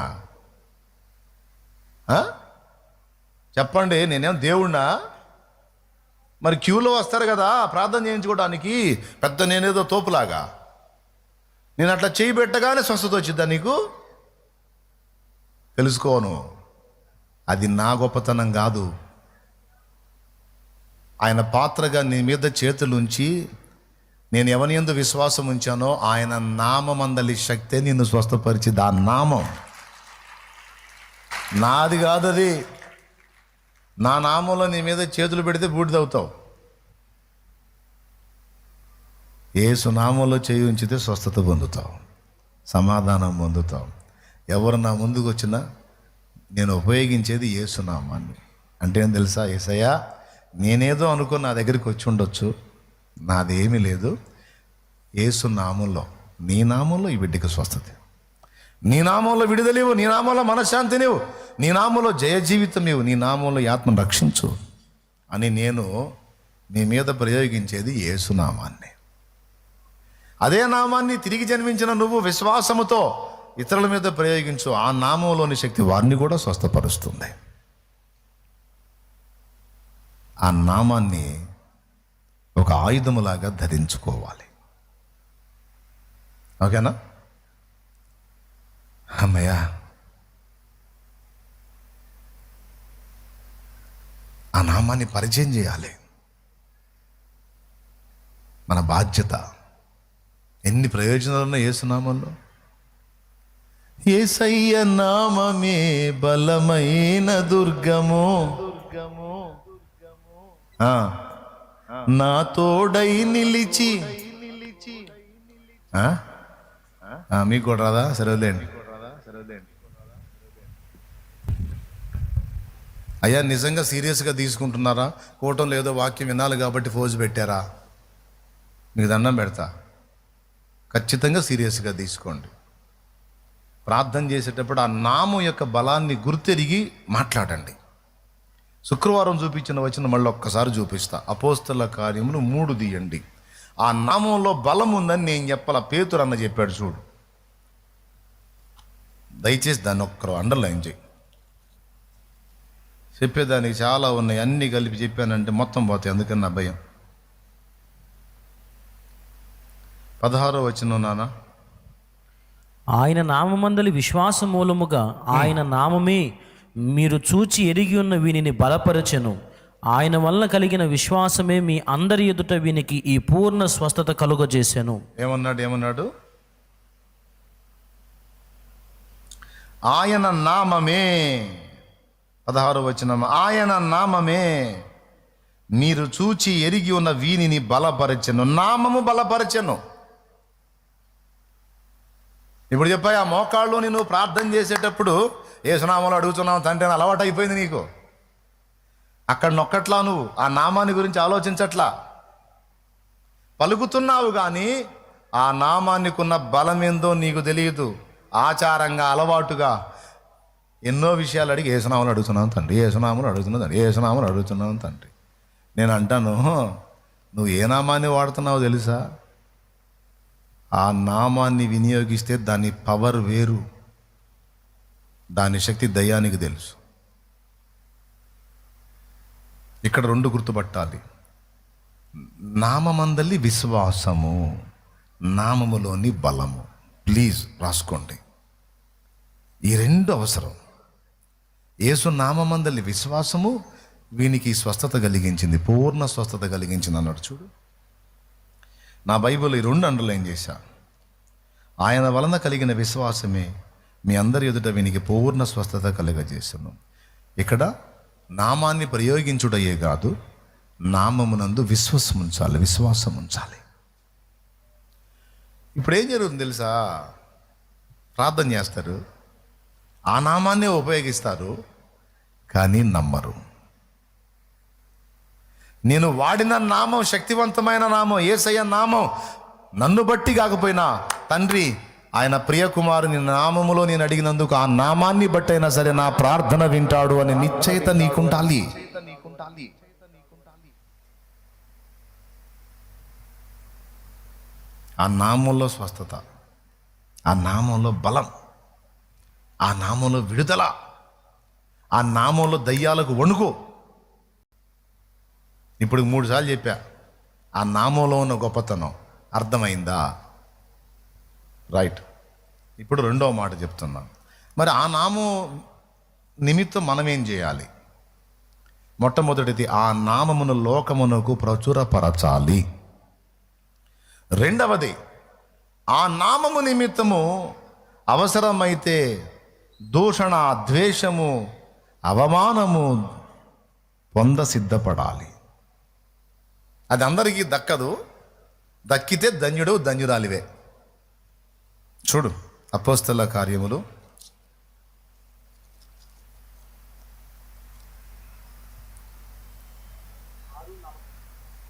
చెప్పండి, నేనేం దేవుణ్ణా? మరి క్యూలో వస్తారు కదా ప్రార్థన చేయించుకోవడానికి, పెద్ద నేనేదో తోపులాగా. నేను అట్లా చేయి పెట్టగానే స్వస్థత వచ్చిద్దా నీకు? తెలుసుకోను. అది నా గొప్పతనం కాదు. ఆయన పాత్రగా నీ మీద చేతులుంచి నేను ఎవని యందు విశ్వాసం ఉంచానో ఆయన నామమందలి శక్తే నిన్ను స్వస్థపరిచింది. ఆ నామం నాది కాదు, అది నా నామంలో నీ మీద చేతులు పెడితే బూడిదవుతావు. యేసు నామంలో చేయి ఉంచితే స్వస్థత పొందుతావు, సమాధానం పొందుతావు. ఎవరు నా ముందుకు వచ్చినా నేను ఉపయోగించేది యేసు నామాన్ని. అంటే ఏం తెలుసా? యేసయ్యా, నేనేదో అనుకుని నా దగ్గరికి వచ్చి ఉండొచ్చు, నాదేమీ లేదు. యేసు నామంలో, నీ నామంలో ఈ బిడ్డకి స్వస్థత, నీ నామంలో విడుదలేవు, నీ నామంలో మనశ్శాంతి నీవు, నీ నామంలో జయ జీవితం నీవు, నీ నామంలో ఈ ఆత్మను రక్షించు అని నేను నీ మీద ప్రయోగించేది యేసు నామాన్ని. అదే నామాన్ని తిరిగి జన్మించిన నువ్వు విశ్వాసముతో ఇతరుల మీద ప్రయోగించు. ఆ నామంలోని శక్తి వారిని కూడా స్వస్థపరుస్తుంది. ఆ నామాన్ని ఒక ఆయుధములాగా ధరించుకోవాలి. ఓకేనా? అమ్మయ్యా, ఆ నామాన్ని పరిచయం చేయాలి. మన బాధ్యత. ఎన్ని ప్రయోజనాలు ఉన్నాయి యేసునామంలో. యేసయ్య నామమే బలమైన దుర్గము, నా తోడై నిలిచి. మీకు కూడా రాదా? సరేలేండి. అయ్యా నిజంగా సీరియస్గా తీసుకుంటున్నారా? కూటంలో ఏదో వాక్యం వినాలి కాబట్టి ఫోజు పెట్టారా? మీకు దండం పెడతా, ఖచ్చితంగా సీరియస్గా తీసుకోండి. ప్రార్థన చేసేటప్పుడు ఆ నామం యొక్క బలాన్ని గుర్తెరిగి మాట్లాడండి. శుక్రవారం చూపించిన వచనం మళ్ళీ ఒక్కసారి చూపిస్తా. అపోస్తల కార్యములు 3 తీయండి. ఆ నామంలో బలం ఉందని నేను చెప్పాల, పేతురు అన్న చెప్పాడు చూడు. దయచేసి దాన్ని ఒక్కరు అండర్లైన్ చేయి. చెప్పేదానికి చాలా ఉన్నాయి, అన్నీ కలిపి చెప్పానంటే మొత్తం పోతాయి, అందుకని నా భయం. 16వ వచనం నాన్న. ఆయన నామమందలి విశ్వాస మూలముగా ఆయన నామమే మీరు చూచి ఎరిగి ఉన్న వీనిని బలపరచెను. ఆయన వలన కలిగిన విశ్వాసమే మీ అందరి ఎదుట వీనికి ఈ పూర్ణ స్వస్థత కలుగజేశాను. ఏమన్నాడు? ఆయన నామమే, 16వ వచనం, ఆయన నామమే మీరు చూచి ఎరిగి ఉన్న వీనిని బలపరచెను. నామము బలపరచెను. ఇప్పుడు చెప్పాయి, ఆ మోకాళ్ళు నువ్వు ప్రార్థన చేసేటప్పుడు యేసునామంలో అడుగుతున్నావు తండ్రి అని అలవాటు అయిపోయింది నీకు. అక్కడ నొక్కట్లా, నువ్వు ఆ నామాన్ని గురించి ఆలోచించట్లా, పలుకుతున్నావు కానీ ఆ నామానికి ఉన్న బలం ఏందో నీకు తెలియదు. ఆచారంగా అలవాటుగా ఎన్నో విషయాలు అడిగి యేసునామలు అడుగుతున్నాను తండ్రి, యేసునామలు అడుగుతున్నాను తండ్రి, యేసునామలు అడుగుతున్నాను తండ్రి. నేను అంటాను, నువ్వు ఏ నామాన్ని వాడుతున్నావో తెలుసా? ఆ నామాన్ని వినియోగిస్తే దాని పవర్ వేరు, దాని శక్తి దయ్యానికి తెలుసు. ఇక్కడ 2 గుర్తుపట్టాలి. నామమందలి విశ్వాసము, నామములోని బలము. ప్లీజ్ రాసుకోండి, ఈ 2 అవసరం. యేసు నామమందలి విశ్వాసము వీనికి స్వస్థత కలిగించింది, పూర్ణ స్వస్థత కలిగించింది అన్నాడు చూడు. నా బైబిల్ ఈ 2 అండర్లైన్ చేశా. ఆయన వలన కలిగిన విశ్వాసమే మీ అందరి ఎదుట వీనికి పూర్ణ స్వస్థత కలుగజేశాను. ఇక్కడ నామాన్ని ప్రయోగించుటయే కాదు, నామమునందు విశ్వాసం ఉంచాలి. ఇప్పుడు ఏం జరుగుతుంది తెలుసా? ప్రార్థన చేస్తారు, ఆ నామాన్నే ఉపయోగిస్తారు, కానీ నమ్మరు. నేను వాడిన నామం శక్తివంతమైన నామం, యేసయ్య నామం. నన్ను బట్టి కాకపోయినా తండ్రి ఆయన ప్రియకుమారుని నామములో నేను అడిగినందుకు ఆ నామాన్ని బట్టి అయినా సరే నా ప్రార్థన వింటాడు అనే నిశ్చయిత నీకుండాలి. ఆ నామంలో స్వస్థత, ఆ నామంలో బలం, ఆ నామంలో విడుదల, ఆ నామంలో దయ్యాలకు వణుకు. ఇప్పుడు 3 సార్లు చెప్పా, ఆ నామంలో ఉన్న గొప్పతనం అర్థమైందా? రైట్. ఇప్పుడు 2వ మాట చెప్తున్నాం. మరి ఆ నామం నిమిత్తం మనం ఏం చేయాలి? మొట్టమొదటిది, ఆ నామమును లోకమునకు ప్రచురపరచాలి. 2వది, ఆ నామము నిమిత్తము అవసరమైతే దూషణ, ద్వేషము, అవమానము పొంద సిద్ధపడాలి. అది అందరికీ దక్కదు, దక్కితే ధన్యుడు ధన్యురాలివే. చూడు అపోస్తల కార్యములు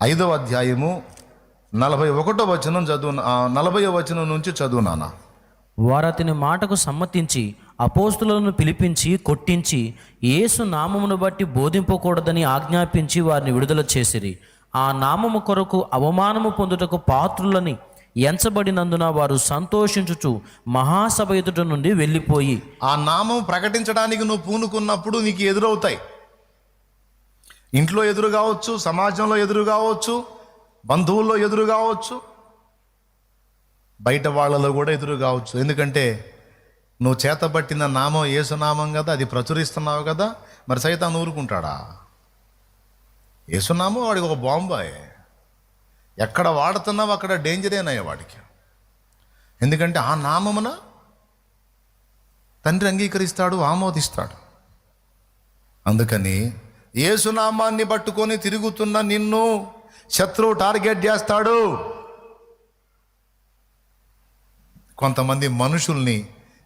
5వ అధ్యాయము 41వ వచనం చదువు. 40వ వచనం నుంచి చదువు నాన్న. వారు అతని మాటకు సమ్మతించి అపోస్తులను పిలిపించి కొట్టించి యేసు నామమును బట్టి బోధింపకూడదని ఆజ్ఞాపించి వారిని విడుదల చేసిరి. ఆ నామము కొరకు అవమానము పొందుటకు పాత్రులని ఎంచబడినందున వారు సంతోషించుచు మహాసభ ఎదుట నుండి వెళ్ళిపోయి. ఆ నామం ప్రకటించడానికి నువ్వు పూనుకున్నప్పుడు నీకు ఎదురవుతాయి. ఇంట్లో ఎదురు కావచ్చు, సమాజంలో ఎదురు కావచ్చు, బంధువుల్లో ఎదురు కావచ్చు, బయట వాళ్ళలో కూడా ఎదురు కావచ్చు. ఎందుకంటే నువ్వు చేతబట్టిన నామం యేసునామం కదా, అది ప్రచురిస్తున్నావు కదా. మరి సైతాను ఊరుకుంటాడా? యేసునామం వాడికి ఒక బాంబాయే. ఎక్కడ వాడుతున్నావు అక్కడ డేంజరేనయ్యా వాడికి. ఎందుకంటే ఆ నామమున తండ్రి అంగీకరిస్తాడు, ఆమోదిస్తాడు. అందుకని యేసునామాన్ని పట్టుకొని తిరుగుతున్న నిన్ను శత్రువు టార్గెట్ చేస్తాడు. కొంతమంది మనుషుల్ని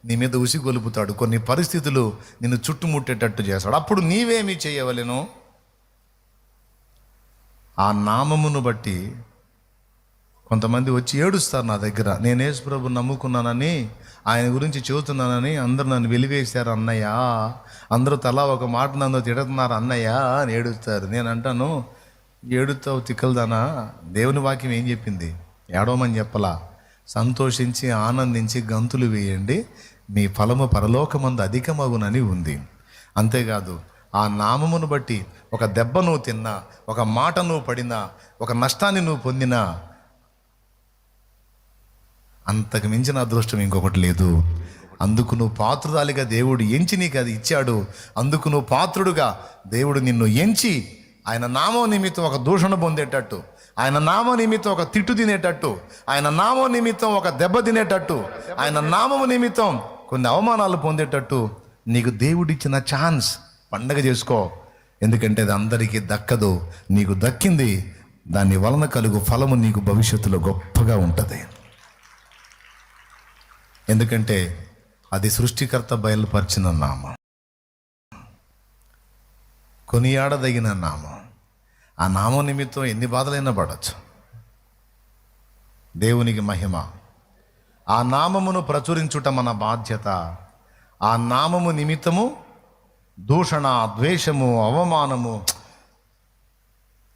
నీ మీద ఉసిగొలుపుతాడు, కొన్ని పరిస్థితులు నిన్ను చుట్టుముట్టేటట్టు చేస్తాడు. అప్పుడు నీవేమి చేయవలెను? ఆ నామమును బట్టి కొంతమంది వచ్చి ఏడుస్తారు నా దగ్గర, నేను యేసు ప్రభువుని నమ్ముకున్నానని, ఆయన గురించి చెబుతున్నానని అందరూ నన్ను వెలివేశారు అన్నయ్య, అందరూ తలా ఒక మాట నన్ను తిడుతున్నారు అన్నయ్య అని ఏడుస్తారు. నేను అంటాను, ఏడుతావు తిక్కలదానా, దేవుని వాక్యం ఏం చెప్పింది? ఏడవమని చెప్పలా, సంతోషించి ఆనందించి గంతులు వేయండి, మీ ఫలము పరలోకమందు అధికమగునని ఉంది. అంతేకాదు ఆ నామమును బట్టి ఒక దెబ్బ నువ్వు తిన్నా, ఒక మాట నువ్వు పడినా, ఒక నష్టాన్ని నువ్వు పొందినా, అంతకు మించిన అదృష్టం ఇంకొకటి లేదు. అందుకు నువ్వు పాత్రురాలిగా దేవుడు ఎంచి నీకు అది ఇచ్చాడు. అందుకు నువ్వు పాత్రుడుగా దేవుడు నిన్ను ఎంచి ఆయన నామం నిమిత్తం ఒక దూషణ పొందేటట్టు, ఆయన నామం నిమిత్తం ఒక తిట్టు తినేటట్టు, ఆయన నామం నిమిత్తం ఒక దెబ్బ తినేటట్టు, ఆయన నామము నిమిత్తం కొన్ని అవమానాలు పొందేటట్టు నీకు దేవుడిచ్చిన ఛాన్స్. పండగ చేసుకో, ఎందుకంటే అది అందరికీ దక్కదు, నీకు దక్కింది. దాని వలన కలుగు ఫలము నీకు భవిష్యత్తులో గొప్పగా ఉంటుంది. ఎందుకంటే అది సృష్టికర్త బయలుపరిచిన నామం, కొనియాడదగిన నామం. ఆ నామం నిమిత్తం ఎన్ని బాధలైనా పడవచ్చు. దేవునికి మహిమ. ఆ నామమును ప్రచురించుట మన బాధ్యత. ఆ నామము నిమిత్తము దూషణ, ద్వేషము, అవమానము,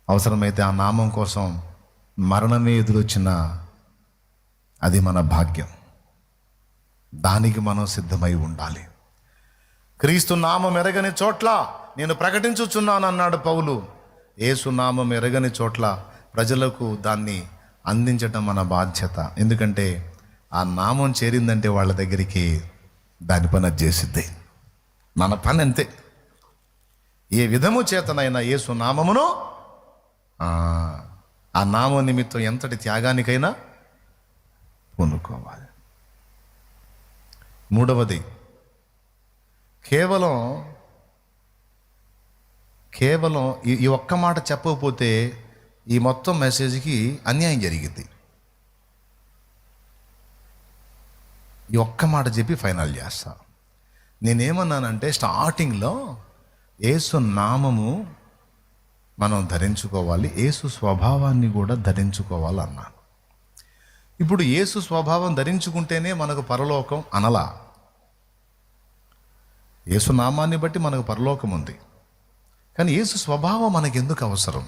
అవసరమైతే ఆ నామం కోసం మరణమే ఎదురొచ్చినా అది మన భాగ్యం. దానికి మనం సిద్ధమై ఉండాలి. క్రీస్తు నామం ఎరగని చోట్ల నేను ప్రకటించుచున్నాను అన్నాడు పౌలు. యేసు నామం ఎరగని చోట్ల ప్రజలకు దాన్ని అందించటం మన బాధ్యత. ఎందుకంటే ఆ నామం చేరిందంటే వాళ్ళ దగ్గరికి దాని పని అది చేసిద్ది. మన పని అంతే. ఏ విధము చేతనైనా యేసు నామమును, ఆ నామం నిమిత్తం ఎంతటి త్యాగానికైనా పూనుకోవాలి. మూడవది, కేవలం ఈ ఒక్క మాట చెప్పకపోతే ఈ మొత్తం మెసేజ్కి అన్యాయం జరిగింది. ఈ ఒక్క మాట చెప్పి ఫైనల్ చేస్తా. నేనేమన్నానంటే స్టార్టింగ్లో యేసు నామము మనం ధరించుకోవాలి, యేసు స్వభావాన్ని కూడా ధరించుకోవాలన్నాను. ఇప్పుడు యేసు స్వభావం ధరించుకుంటేనే మనకు పరలోకం అనలా. యేసు నామాన్ని బట్టి మనకు పరలోకం ఉంది, కానీ యేసు స్వభావం మనకు ఎందుకు అవసరం?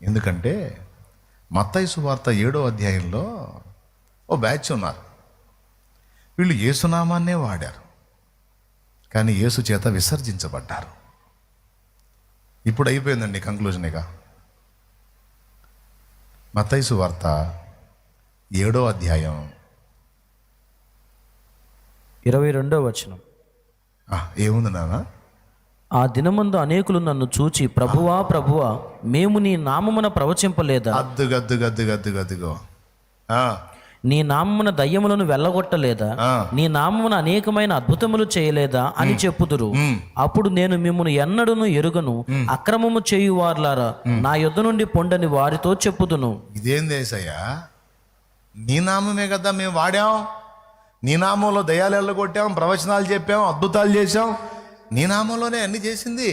ఎందుకంటే మత్తయి సువార్త 7వ అధ్యాయంలో ఓ బ్యాచ్ ఉన్నారు. వీళ్ళు యేసునామాన్నే వాడారు, కానీ యేసు చేత విసర్జించబడ్డారు. ఇప్పుడు అయిపోయిందండి కంక్లూజన్గా. మత్తయి సువార్త 7వ అధ్యాయం 22వ వచనం. ఏముంది నాన్న? ఆ దినమందు అనేకులు నన్ను చూచి, ప్రభువా ప్రభువా, మేము నీ నామమున ప్రవచింపలేదా? అద్దుగో నీ నామమున దయ్యములను వెళ్ళగొట్టలేదా? నీ నామమున అనేకమైన అద్భుతములు చేయలేదా అని చెప్పుదురు. అప్పుడు నేను మిమ్మును ఎన్నడూను ఎరుగను, అక్రమము చేయువార్లారా, నా యొద్ద నుండి పొండని వారితో చెప్పుదును. ఇదేం దేశయ్యా? నీ నామమే కదా మేము వాడాం, నీ నామంలో దయ్యాలు వెళ్ళగొట్టాం, ప్రవచనాలు చెప్పాం, అద్భుతాలు చేశాం, నీ నామంలోనే అన్ని చేసింది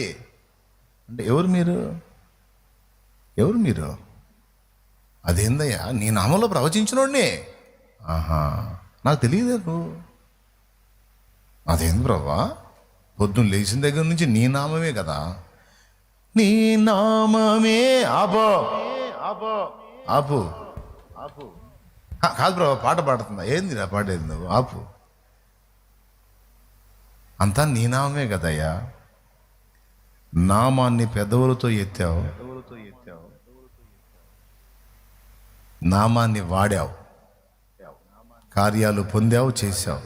అంటే ఎవరు మీరు? అదేందయ్యా, నీ నామంలో ప్రవచించినోడిని? నాకు తెలియదు. అదేంది ప్రభా, పొద్దున్న లేచిన దగ్గర నుంచి నీ నామమే కదా, నీ నామమే. ఆపు కాదు ప్రభా, పాట పాడుతున్నా. ఏంది నా పాడేది? నువ్వు ఆపు. అంతా నీ నామే కదయ్యా. నామాన్ని పెదవులతో ఎత్తావు, నామాన్ని వాడావు, కార్యాలు పొందావు, చేశావు.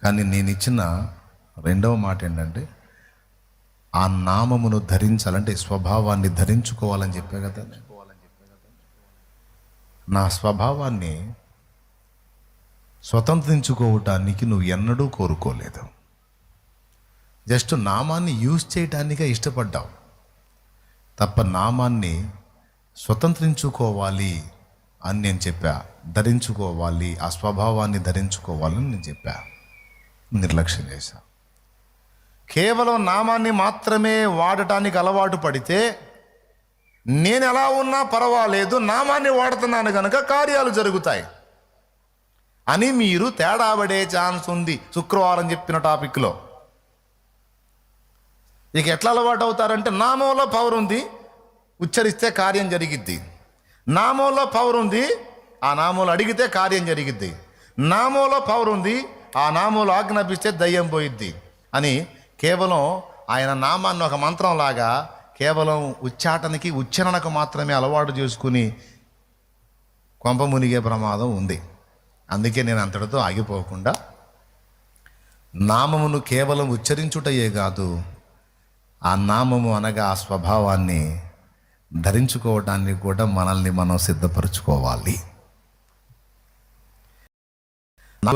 కానీ నేను ఇచ్చిన రెండవ మాట ఏంటంటే ఆ నామమును ధరించాలంటే స్వభావాన్ని ధరించుకోవాలని చెప్పా కదా. నా స్వభావాన్ని స్వతంత్రించుకోవటానికి నువ్వు ఎన్నడూ కోరుకోలేదు. జస్ట్ నామాన్ని యూజ్ చేయటానికే ఇష్టపడ్డావు తప్ప నామాన్ని స్వతంత్రించుకోవాలి అని నేను చెప్పా, ధరించుకోవాలి, ఆ స్వభావాన్ని ధరించుకోవాలని నేను చెప్పా. నిర్లక్ష్యం చేశా. కేవలం నామాన్ని మాత్రమే వాడటానికి అలవాటు పడితే నేను ఎలా ఉన్నా పర్వాలేదు, నామాన్ని వాడుతున్నాను కనుక కార్యాలు జరుగుతాయి అని మీరు తేడా పడే ఛాన్స్ ఉంది. శుక్రవారం చెప్పిన టాపిక్లో ఇక ఎట్లా అలవాటు అవుతారంటే, నామంలో పవర్ ఉంది, ఉచ్చరిస్తే కార్యం జరిగిద్ది. నామంలో పవర్ ఉంది, ఆ నామంలో అడిగితే కార్యం జరిగిద్ది. నామంలో పవర్ ఉంది, ఆ నామంలో ఆజ్ఞాపిస్తే దయ్యం పోయిద్ది అని కేవలం ఆయన నామాన్ని ఒక మంత్రంలాగా కేవలం ఉచ్చాటనకి ఉచ్చరణకు మాత్రమే అలవాటు చేసుకుని కొంప మునిగే ప్రమాదం ఉంది. అందుకే నేను అంతటితో ఆగిపోకుండా నామమును కేవలం ఉచ్చరించుటయే కాదు, ఆ నామము అనగా ఆ స్వభావాన్ని ధరించుకోవడానికి కూడా మనల్ని మనం సిద్ధపరచుకోవాలి.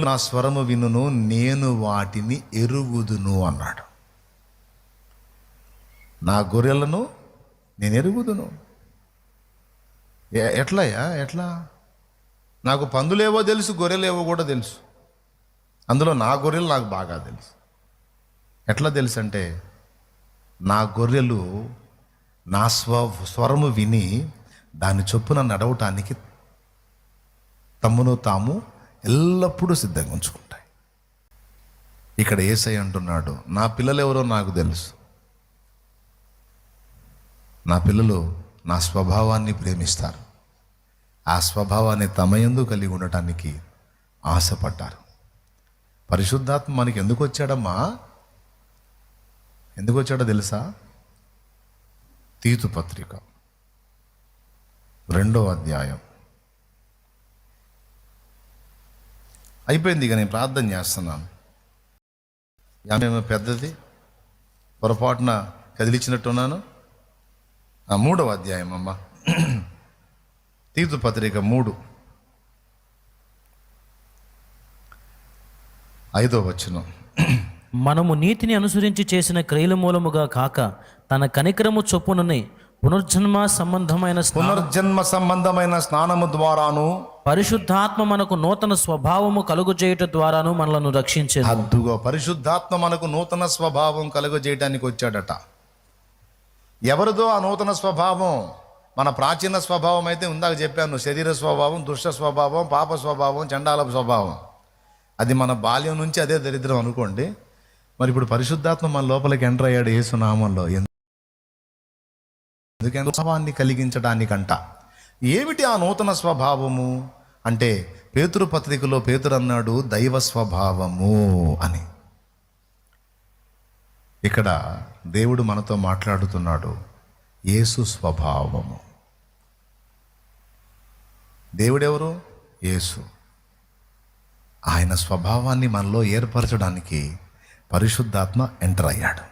నా స్వరము వినును, నేను వాటిని ఎరుగుదును అన్నాడు. నా గొర్రెలను నేను ఎరుగుదును. ఎట్లా? నాకు పందులేవో తెలుసు, గొర్రెలేవో కూడా తెలుసు. అందులో నా గొర్రెలు నాకు బాగా తెలుసు. ఎట్లా తెలుసు అంటే, నా గొర్రెలు నా స్వరము విని దాని చొప్పున నడవటానికి తమ్మును తాము ఎల్లప్పుడూ సిద్ధంగా ఉంచుకుంటాయి. ఇక్కడ యేసయ్య అంటున్నాడు, నా పిల్లలు ఎవరో నాకు తెలుసు. నా పిల్లలు నా స్వభావాన్ని ప్రేమిస్తారు, ఆ స్వభావాన్ని తమయందు కలిగి ఉండటానికి ఆశపడ్డారు. పరిశుద్ధాత్మ మనకి ఎందుకు వచ్చాడమ్మా? ఎందుకు వచ్చాడో తెలుసా? తీతు పత్రిక 2వ అధ్యాయం అయిపోయింది. ఇక నేను ప్రార్థన చేస్తున్నాను. ఏమేమో పెద్దది పొరపాటున కదిలిచ్చినట్టున్నాను. 3వ అధ్యాయం అమ్మ, తీతు పత్రిక 3:5 వచనం. మనము నీతిని అనుసరించి చేసిన క్రియల మూలముగా కాక తన కనికరము చొప్పుననే పునర్జన్మ సంబంధమైన స్నానము ద్వారాను పరిశుద్ధాత్మ మనకు నూతన స్వభావము కలుగజేయుట ద్వారాను మనలను రక్షించేది. అద్దుగో పరిశుద్ధాత్మ మనకు నూతన స్వభావం కలుగజేయటానికి వచ్చాడట. ఎవరిదో ఆ నూతన స్వభావం? మన ప్రాచీన స్వభావం అయితే ఉందాక చెప్పాను, శరీర స్వభావం, దుష్ట స్వభావం, పాప స్వభావం, చండాల స్వభావం. అది మన బాల్యం నుంచి అదే దరిద్రం అనుకోండి. మరి ఇప్పుడు పరిశుద్ధాత్మ మన లోపలికి ఎంటర్ అయ్యాడు యేసునామంలో. ఎందుకంటే స్వభావాన్ని కలిగించడానికంట. ఏమిటి ఆ నూతన స్వభావము అంటే, పేతురు పత్రికలో పేతురు అన్నాడు దైవ స్వభావము అని. ఇక్కడ దేవుడు మనతో మాట్లాడుతున్నాడు యేసు స్వభావము. దేవుడెవరు? యేసు. ఆయన స్వభావాన్ని మనలో ఏర్పరచడానికి పరిశుద్ధాత్మ ఎంటర్ అయ్యాడు.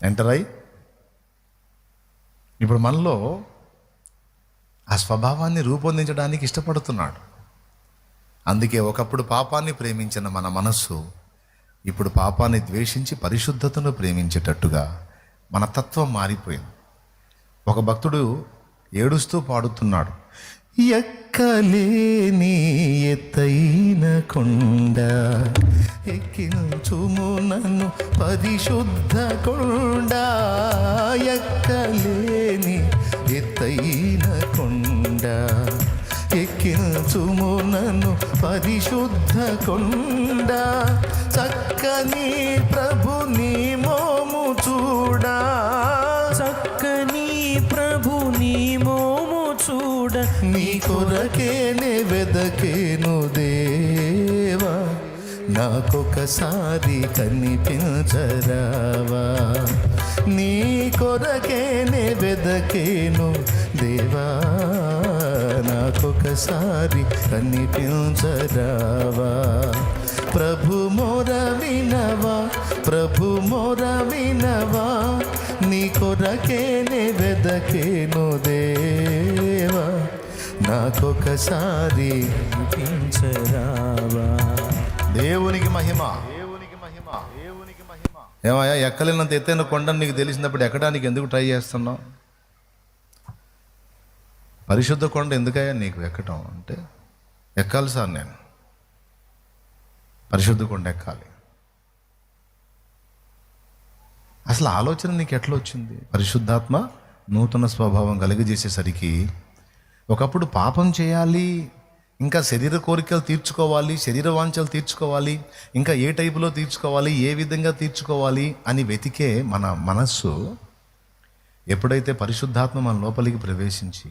ఎంటర్ అయ్యి ఇప్పుడు మనలో ఆ స్వభావాన్ని రూపొందించడానికి ఇష్టపడుతున్నాడు. అందుకే ఒకప్పుడు పాపాన్ని ప్రేమించిన మన మనస్సు ఇప్పుడు పాపాన్ని ద్వేషించి పరిశుద్ధతను ప్రేమించేటట్టుగా మన తత్వం మారిపోయింది. ఒక భక్తుడు ఏడుస్తూ పాడుతున్నాడు, ఎక్కలేని ఎత్తైన కొండ ఎక్కించుము నన్ను పరిశుద్ధ కొండ, ఎక్కలేని ఎత్తైన కొండ ఎక్కించుము నన్ను పరిశుద్ధ కొండ, చక్కని ప్రభు నీ మోము చూడా, చక్కని ప్రభు నీ మోము చూడ, నీ కొరకేనే వెదకేను దేవా, నాకొకసారి కనిపించరావా, నీ కొరకేనే వెదకేను దేవా, నాకొకసారి కనిపించరావా, ప్రభు మొర వినవా, ప్రభు మొర వినవా, నీ కొరకేనే వెదకేను దేవా, నాకొకసారి వినిపించరావా. దేవునికి మహిమ. ఏమయ్యా, ఎక్కలేనంత ఎత్తైన కొండను నీకు తెలిసినప్పుడు ఎక్కడానికి ఎందుకు ట్రై చేస్తున్నావు? పరిశుద్ధ కొండ ఎందుకయ్యా నీకు ఎక్కటం అంటే, ఎక్కాలి సార్, నేను పరిశుద్ధ కొండ ఎక్కాలి. అసలు ఆలోచన నీకు ఎట్లా వచ్చింది? పరిశుద్ధాత్మ నూతన స్వభావం కలిగజేసేసరికి ఒకప్పుడు పాపం చేయాలి, ఇంకా శరీర కోరికలు తీర్చుకోవాలి, శరీర వాంఛలు తీర్చుకోవాలి, ఇంకా ఏ టైపులో తీర్చుకోవాలి, ఏ విధంగా తీర్చుకోవాలి అని వెతికే మన మనస్సు ఎప్పుడైతే పరిశుద్ధాత్మ మన లోపలికి ప్రవేశించి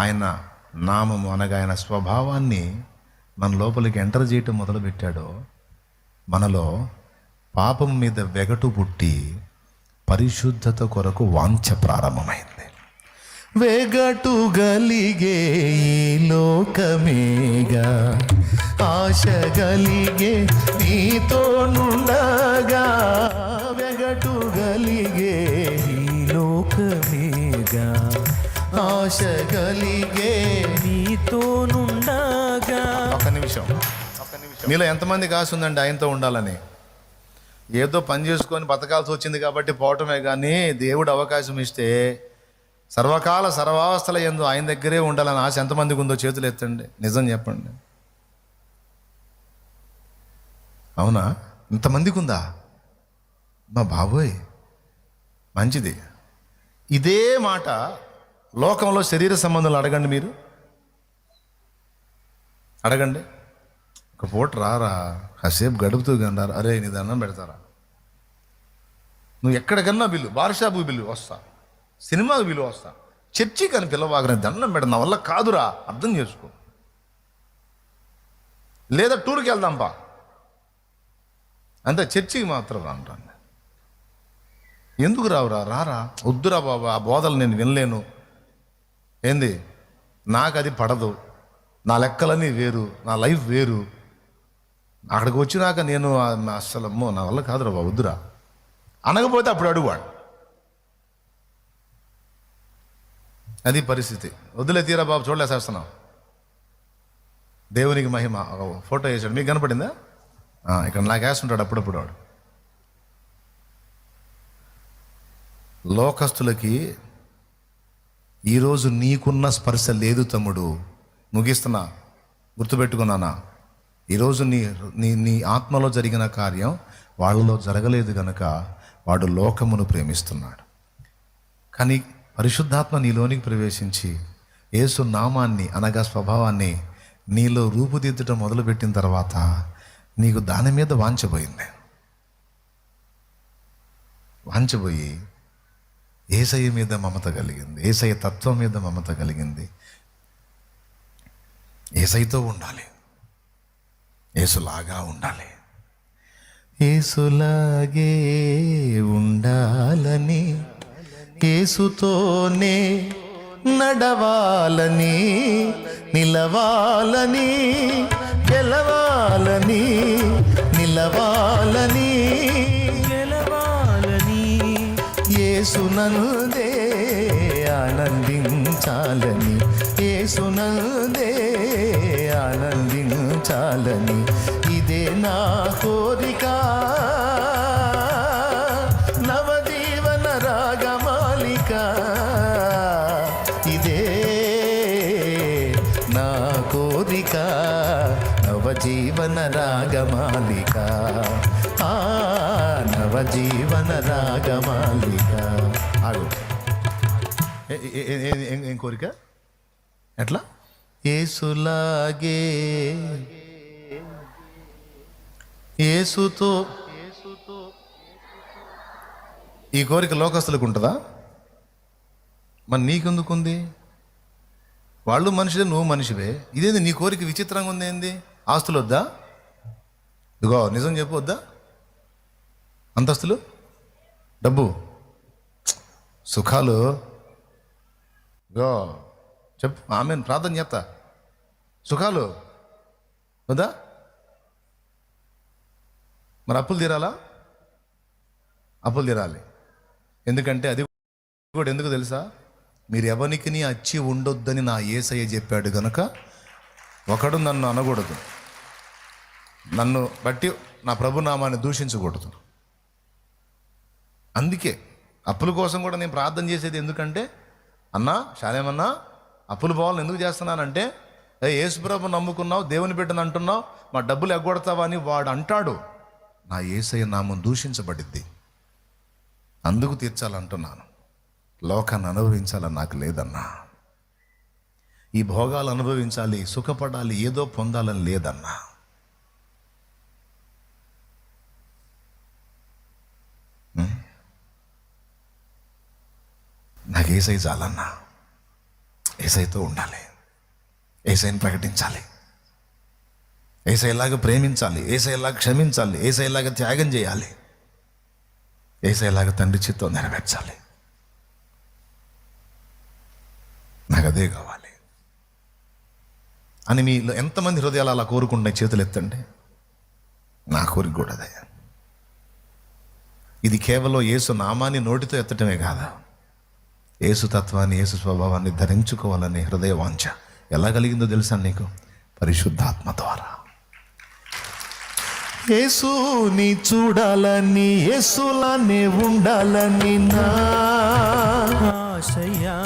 ఆయన నామము అనగా ఆయన స్వభావాన్ని మన లోపలికి ఎంటర్ చేయటం మొదలుపెట్టాడో, మనలో పాపం మీద వెగటు పుట్టి పరిశుద్ధత కొరకు వాంఛ ప్రారంభమైంది. వెగటు గలిగే ఈ లోకమేగా, ఆశ గలిగే నీతో నుండగా. వెగటు గలిగే ఈ లోకమేగా, ఆశ గలిగే నీతో నుండగా. ఒక్క నిమిషం. మీలో ఎంతమందికి ఆశ ఉందండి ఆయనతో ఉండాలని? ఏదో పని చేసుకొని బతకాల్సి వచ్చింది కాబట్టి పోవటమే, కానీ దేవుడు అవకాశం ఇస్తే సర్వకాల సర్వావస్థల యందు ఆయన దగ్గరే ఉండాలని ఆశ ఎంతమందికి ఉందో చేతులు ఎత్తండి, నిజం చెప్పండి. అవునా? ఇంతమందికి ఉందా? మా బాబోయ్, మంచిది. ఇదే మాట లోకంలో శరీర సంబంధాలు అడగండి, మీరు అడగండి. ఒక పూట రారా, కాసేపు గడుపుతూ కన్నారా, అరే నీ దండం పెడతారా? నువ్వు ఎక్కడికన్నా బిల్లు, బార్ షాపుకి బిల్లు వస్తా, సినిమాకి బిల్లు వస్తా, చర్చి కానీ పిల్లవాగని దండం పెడ, నా వల్ల కాదురా, అర్థం చేసుకో. లేదా టూర్కి వెళ్దాంపా, అంతే, చర్చికి మాత్రం రాను. ఎందుకు రావురా? రారా, వద్దురా బాబా, ఆ బోధలు నేను వినలేను. ఏంది, నాకు అది పడదు, నా లెక్కలన్నీ వేరు, నా లైఫ్ వేరు. అక్కడికి వచ్చినాక నేను అసలు అమ్మో నా వల్ల కాదురా బాబు, వద్దురా అనకపోతే అప్పుడు అడుగువాడు. అది పరిస్థితి. వద్దులే తీరా బాబు, చూడలేసేస్తున్నాం. దేవునికి మహిమ. ఫోటో వేసాడు, మీకు కనపడిందా? ఇక్కడ నాకు వేస్తుంటాడు అప్పుడప్పుడు వాడు. లోకస్తులకి ఈరోజు నీకున్న స్పర్శ లేదు తమ్ముడు. ముగిస్తున్నా, గుర్తుపెట్టుకున్నానా? ఈరోజు నీ నీ నీ ఆత్మలో జరిగిన కార్యం వాళ్ళలో జరగలేదు గనక వాడు లోకమును ప్రేమిస్తున్నాడు. కానీ పరిశుద్ధాత్మ నీలోనికి ప్రవేశించి యేసు నామాన్ని అనగా స్వభావాన్ని నీలో రూపుదిద్దటం మొదలుపెట్టిన తర్వాత నీకు దాని మీద వాంఛపోయింది. వాంఛపోయి యేసయ్య మీద మమత కలిగింది, యేసయ్య తత్వం మీద మమత కలిగింది. యేసయ్యతో ఉండాలి, యేసులాగా ఉండాలి. యేసులాగే ఉండాలని, యేసుతోనే నడవాలని, నిలవాలని, గెలవాలని, నిలవాలని, గెలవాలని, యేసునందే ఆనందించాలని, యేసునందే ఆనందించాలని, ఇదే నా కోరిక. నవజీవన రాగమాలిక, ఇదే నా కోరిక. నవజీవన రాగమాలిక, నవజీవన రాగమాలిక. ఆగు, ఏం కోరిక? ఎట్లా? యేసులాగే, యేసుతో. ఈ కోరిక లోకస్తులకు ఉంటుందా? మరి నీకెందుకుంది? వాళ్ళు మనిషివే, నువ్వు మనిషివే. ఇదేంది నీ కోరిక విచిత్రంగా ఉంది? ఏంది? ఆస్తులు వద్దా? ఇదిగో నిజం చెప్పు, వద్దా? అంతస్తులు, డబ్బు, సుఖాలు, ఇగో చెప్పు, ఆమె ప్రార్థన చేస్తా. సుఖాలు వద్దా? మరి అప్పులు తీరాలా? అప్పులు తీరాలి. ఎందుకంటే అది కూడా ఎందుకు తెలుసా? మీరు ఎవరికిని అచ్చి ఉండొద్దని నా యేసయ్య చెప్పాడు గనుక ఒకడు నన్ను అనకూడదు, నన్ను బట్టి నా ప్రభునామాన్ని దూషించకూడదు. అందుకే అప్పుల కోసం కూడా నేను ప్రార్థన చేసేది. ఎందుకంటే అన్నా శాలేమన్నా అప్పులు పోవాలని ఎందుకు చేస్తున్నానంటే, యేసుప్రభు నమ్ముకున్నావు, దేవుని బిడ్డను అంటున్నావు, మా డబ్బులు ఎగ్గొడతావా అని వాడు అంటాడు. నా యేసయ్య నామం దూషించబడిద్ది, అందుకు తీర్చాలంటున్నాను. లోకాన్ని అనుభవించాలని నాకు లేదన్నా. ఈ భోగాలు అనుభవించాలి, సుఖపడాలి, ఏదో పొందాలని లేదన్నా. నాకు ఏసై చాలన్నా. ఏసైతో ఉండాలి, ఏసైని ప్రకటించాలి, ఏసైలాగా ప్రేమించాలి, ఏసైలాగా క్షమించాలి, ఏసైలాగా త్యాగం చేయాలి, ఏసైలాగా తండ్రి చిత్తం నెరవేర్చాలి. నాకు అదే కావాలి అని మీలో ఎంతమంది హృదయాలు అలా కోరుకుంటున్నాయి? చేతులు ఎత్తండి. నా కోరిక కూడా అదే. ఇది కేవలం యేసు నామాన్ని నోటితో ఎత్తటమే కాదా, యేసు తత్వాన్ని, యేసు స్వభావాన్ని ధరించుకోవాలని హృదయ వాంఛ ఎలా కలిగిందో తెలుసా నీకు? పరిశుద్ధాత్మ ద్వారా. యేసుని చూడాలని, యేసులానే ఉండాలని నా ఆశయా.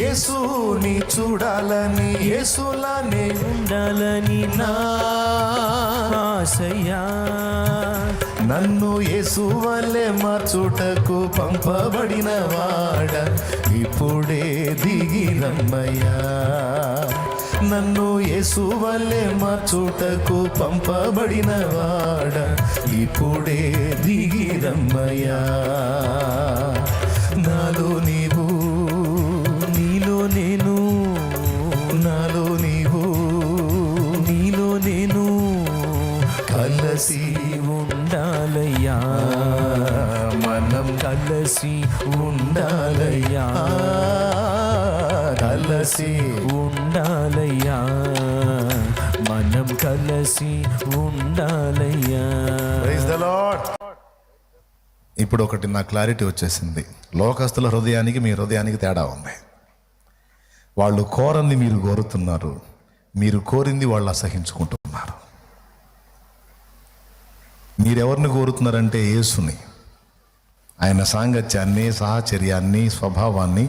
యేసుని చూడాలని, యేసులానే ఉండాలని నా ఆశయా. నన్ను యేసు వల్లే మార్చుటకు పంపబడిన వాడ ఇప్పుడే దిగి రమ్మయ్యా. నన్ను యేసు వల్లే మార్చుటకు పంపబడిన వాడ ఇప్పుడే దిగి రమ్మయ్యా. నాలో నీవు, నీలో నేను, నాలో నీవు, నీలో నేను కలసి ఉండాలయ్యా. మనం కలిసి ఉండాలయ్యా, కలసి ఉండాలయ్యా, మనం కలిసి ఉండాలయ్యా. Praise the Lord. ఇప్పుడు ఒకటి నా క్లారిటీ వచ్చేసింది. లోకస్తుల హృదయానికి మీ హృదయానికి తేడా ఉంది. వాళ్ళు కోరని మీరు కోరుతున్నారు, మీరు కోరింది వాళ్ళు అసహించుకుంటున్నారు. మీరెవరిని కోరుతున్నారంటే యేసుని, ఆయన సాంగత్యాన్ని, సాహచర్యాన్ని, స్వభావాన్ని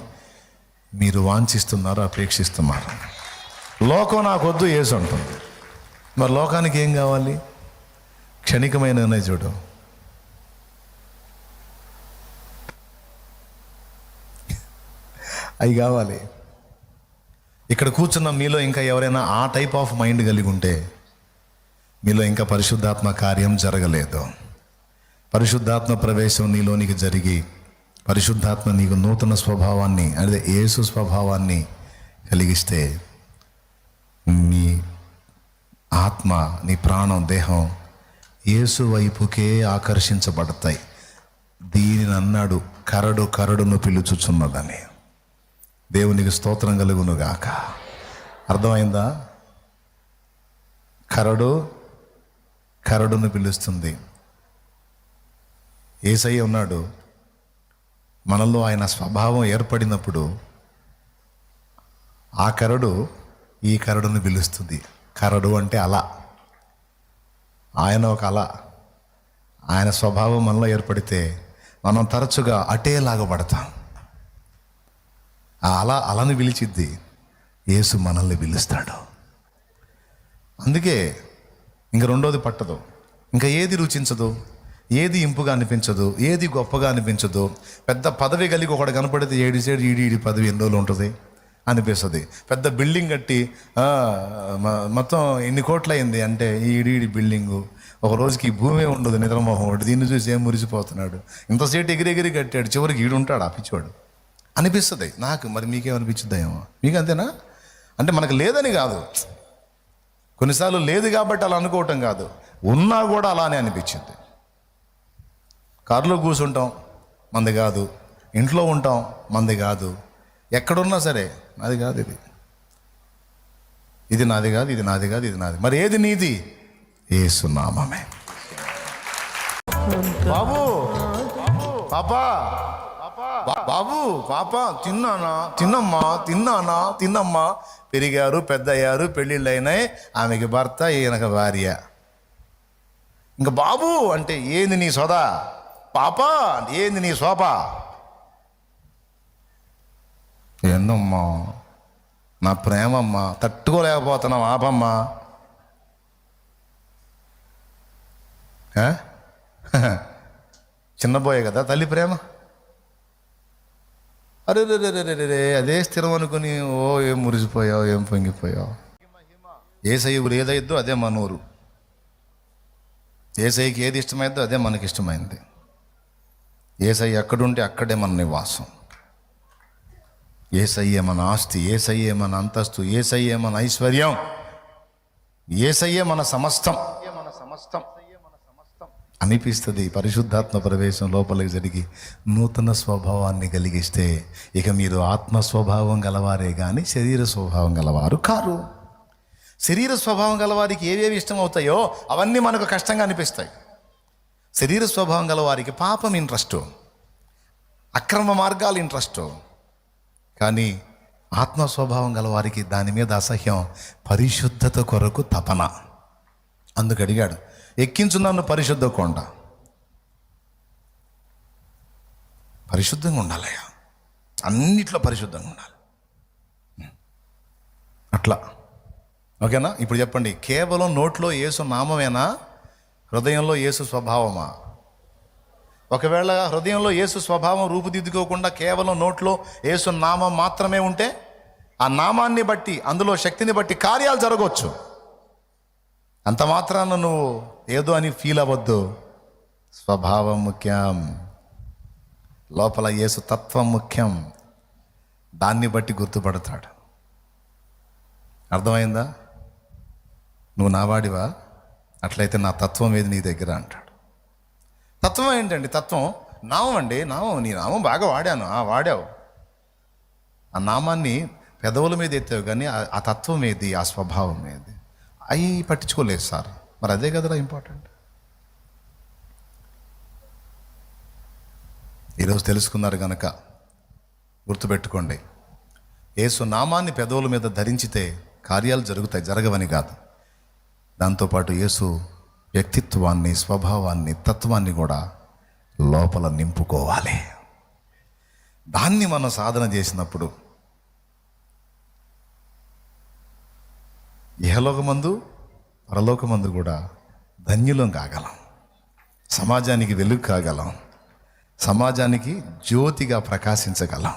మీరు వాంఛిస్తున్నారు, అపేక్షిస్తున్నారు. లోకం నాకొద్దు యేసు అంటుంది. మరి లోకానికి ఏం కావాలి? క్షణికమైన చూడు, అవి కావాలి. ఇక్కడ కూర్చున్న మీలో ఇంకా ఎవరైనా ఆ టైప్ ఆఫ్ మైండ్ కలిగి ఉంటే మీలో ఇంకా పరిశుద్ధాత్మ కార్యం జరగలేదు. పరిశుద్ధాత్మ ప్రవేశం నీలోనికి జరిగి పరిశుద్ధాత్మ నీకు నూతన స్వభావాన్ని, అదే యేసు స్వభావాన్ని కలిగిస్తే నీ ఆత్మ, నీ ప్రాణం, దేహం యేసు వైపుకే ఆకర్షించబడతాయి. దీనిని అన్నాడు కరడు కరడును పిలుచుచున్నదని. దేవునికి స్తోత్రం కలుగును గాక. అర్థమైందా? కరడు కరడును పిలుస్తుంది. యేసయ్య ఉన్నాడు, మనలో ఆయన స్వభావం ఏర్పడినప్పుడు ఆ కరడు ఈ కరడును పిలుస్తుంది. కరడు అంటే అల, ఆయన ఒక అల. ఆయన స్వభావం మనలో ఏర్పడితే మనం తరచుగా అటే లాగబడతాం. ఆ అలను పిలిచిద్ది, యేసు మనల్ని పిలుస్తాడు. అందుకే ఇంక రెండోది పట్టదు, ఇంకా ఏది రుచించదు, ఏది ఇంపుగా అనిపించదు, ఏది గొప్పగా అనిపించదు. పెద్ద పదవి కలిగి ఒకటి కనపడితే ఏడిసేడు ఈడి పదవి ఎన్ని రోజులు ఉంటుంది అనిపిస్తుంది. పెద్ద బిల్డింగ్ కట్టి మొత్తం ఎన్ని కోట్లు అయింది అంటే ఈడి బిల్డింగు, ఒక రోజుకి ఈ భూమి ఉండదు, నిద్రమోహం ఒకటి. దీన్ని చూసి ఏం మురిసిపోతున్నాడు, ఇంతసేటు ఎగిరెగిరి కట్టాడు, చివరికి ఈడు ఉంటాడు ఆ పిచ్చివాడు అనిపిస్తుంది నాకు. మరి మీకేమనిపించుద్దాయేమో? మీకు అంతేనా? అంటే మనకు లేదని కాదు, కొన్నిసార్లు లేదు కాబట్టి అలా అనుకోవటం కాదు, ఉన్నా కూడా అలానే అనిపించింది. కారులో కూర్చుంటాం, మంది కాదు. ఇంట్లో ఉంటాం, మంది కాదు. ఎక్కడున్నా సరే నాది కాదు, ఇది నాది కాదు, ఇది నాది కాదు, ఇది నాది. మరి ఏది నీది? యేసు నామమే. బాబు, పాపా, బాబు పాప తిన్నానా, తిన్నమ్మా. పెరిగారు, పెద్దయ్యారు, పెళ్ళిళ్ళు అయినాయి. ఆమెకి భర్త, ఈయనకు భార్య. ఇంకా బాబు అంటే ఏంది నీ సోదా, పాప అంటే ఏంది నీ శోభ. ఏందమ్మా నా ప్రేమమ్మా, తట్టుకోలేకపోతున్నాం, ఆపమ్మా. చిన్నబోయే కదా తల్లి ప్రేమ. అరే రే అదే స్థిరం అనుకుని ఏం మురిసిపోయావు, ఏం పొంగిపోయావు. ఏసయ్యకు ఏదైద్దో అదే మనూరు, ఏసయ్యకి ఏది ఇష్టమైద్దో అదే మనకి ఇష్టమైంది. ఏసయ్య ఎక్కడుంటే అక్కడే మన నివాసం. ఏసయ్యే మన ఆస్తి, ఏసయ్యే మన అంతస్తు, ఏసయ్యే మన ఐశ్వర్యం, ఏసయ్యే మన సమస్తం అనిపిస్తుంది. పరిశుద్ధాత్మ ప్రవేశం లోపలికి జరిగి నూతన స్వభావాన్ని కలిగిస్తే ఇక మీరు ఆత్మ స్వభావం గలవారే కానీ శరీర స్వభావం గలవారు కారు. శరీర స్వభావం గలవారికి ఏవేవి ఇష్టం అవుతాయో అవన్నీ మనకు కష్టంగా అనిపిస్తాయి. శరీర స్వభావం గలవారికి పాపం ఇంట్రెస్ట్, అక్రమ మార్గాలు ఇంట్రెస్ట్. కానీ ఆత్మ స్వభావం గలవారికి దాని మీద అసహ్యం, పరిశుద్ధత కొరకు తపన. అందుకు అడిగాడు, ఎక్కించు నన్ను పరిశుద్ధ కొండ. పరిశుద్ధంగా ఉండాలయ్యా, అన్నిట్లో పరిశుద్ధంగా ఉండాలి. అట్లా ఓకేనా? ఇప్పుడు చెప్పండి, కేవలం నోట్లో యేసు నామమేనా, హృదయంలో యేసు స్వభావమా? ఒకవేళ హృదయంలో యేసు స్వభావం రూపుదిద్దుకోకుండా కేవలం నోట్లో యేసు నామం మాత్రమే ఉంటే ఆ నామాన్ని బట్టి, అందులో శక్తిని బట్టి కార్యాలు జరగవచ్చు. అంత మాత్రాన నువ్వు ఏదో అని ఫీల్ అవ్వద్దు. స్వభావం ముఖ్యం, లోపల యేసు తత్వం ముఖ్యం. దాన్ని బట్టి గుర్తుపడతాడు. అర్థమైందా? నువ్వు నావాడివా, అట్లయితే నా తత్వం ఏది నీ దగ్గర అంటాడు. తత్వం ఏంటండి? తత్వం నామం అండి. నామం, నీ నామం బాగా వాడాను. వాడావు, ఆ నామాన్ని పెదవుల మీద ఎత్తావు, కానీ ఆ తత్వం ఏది, ఆ స్వభావం ఏది, అవి పట్టించుకోలేదు సార్. మరి అదే కదరా ఇంపార్టెంట్. ఈరోజు తెలుసుకున్నారు కనుక గుర్తుపెట్టుకోండి, యేసు నామాన్ని పెదవుల మీద ధరించితే కార్యాలు జరుగుతాయి, జరగవని కాదు. దాంతోపాటు యేసు వ్యక్తిత్వాన్ని, స్వభావాన్ని, తత్వాన్ని కూడా లోపల నింపుకోవాలి. దాన్ని మనం సాధన చేసినప్పుడు ఇహలోకమందు పరలోకమందు కూడా ధన్యులం కాగలం, సమాజానికి వెలుగు కాగలం, సమాజానికి జ్యోతిగా ప్రకాశించగలం.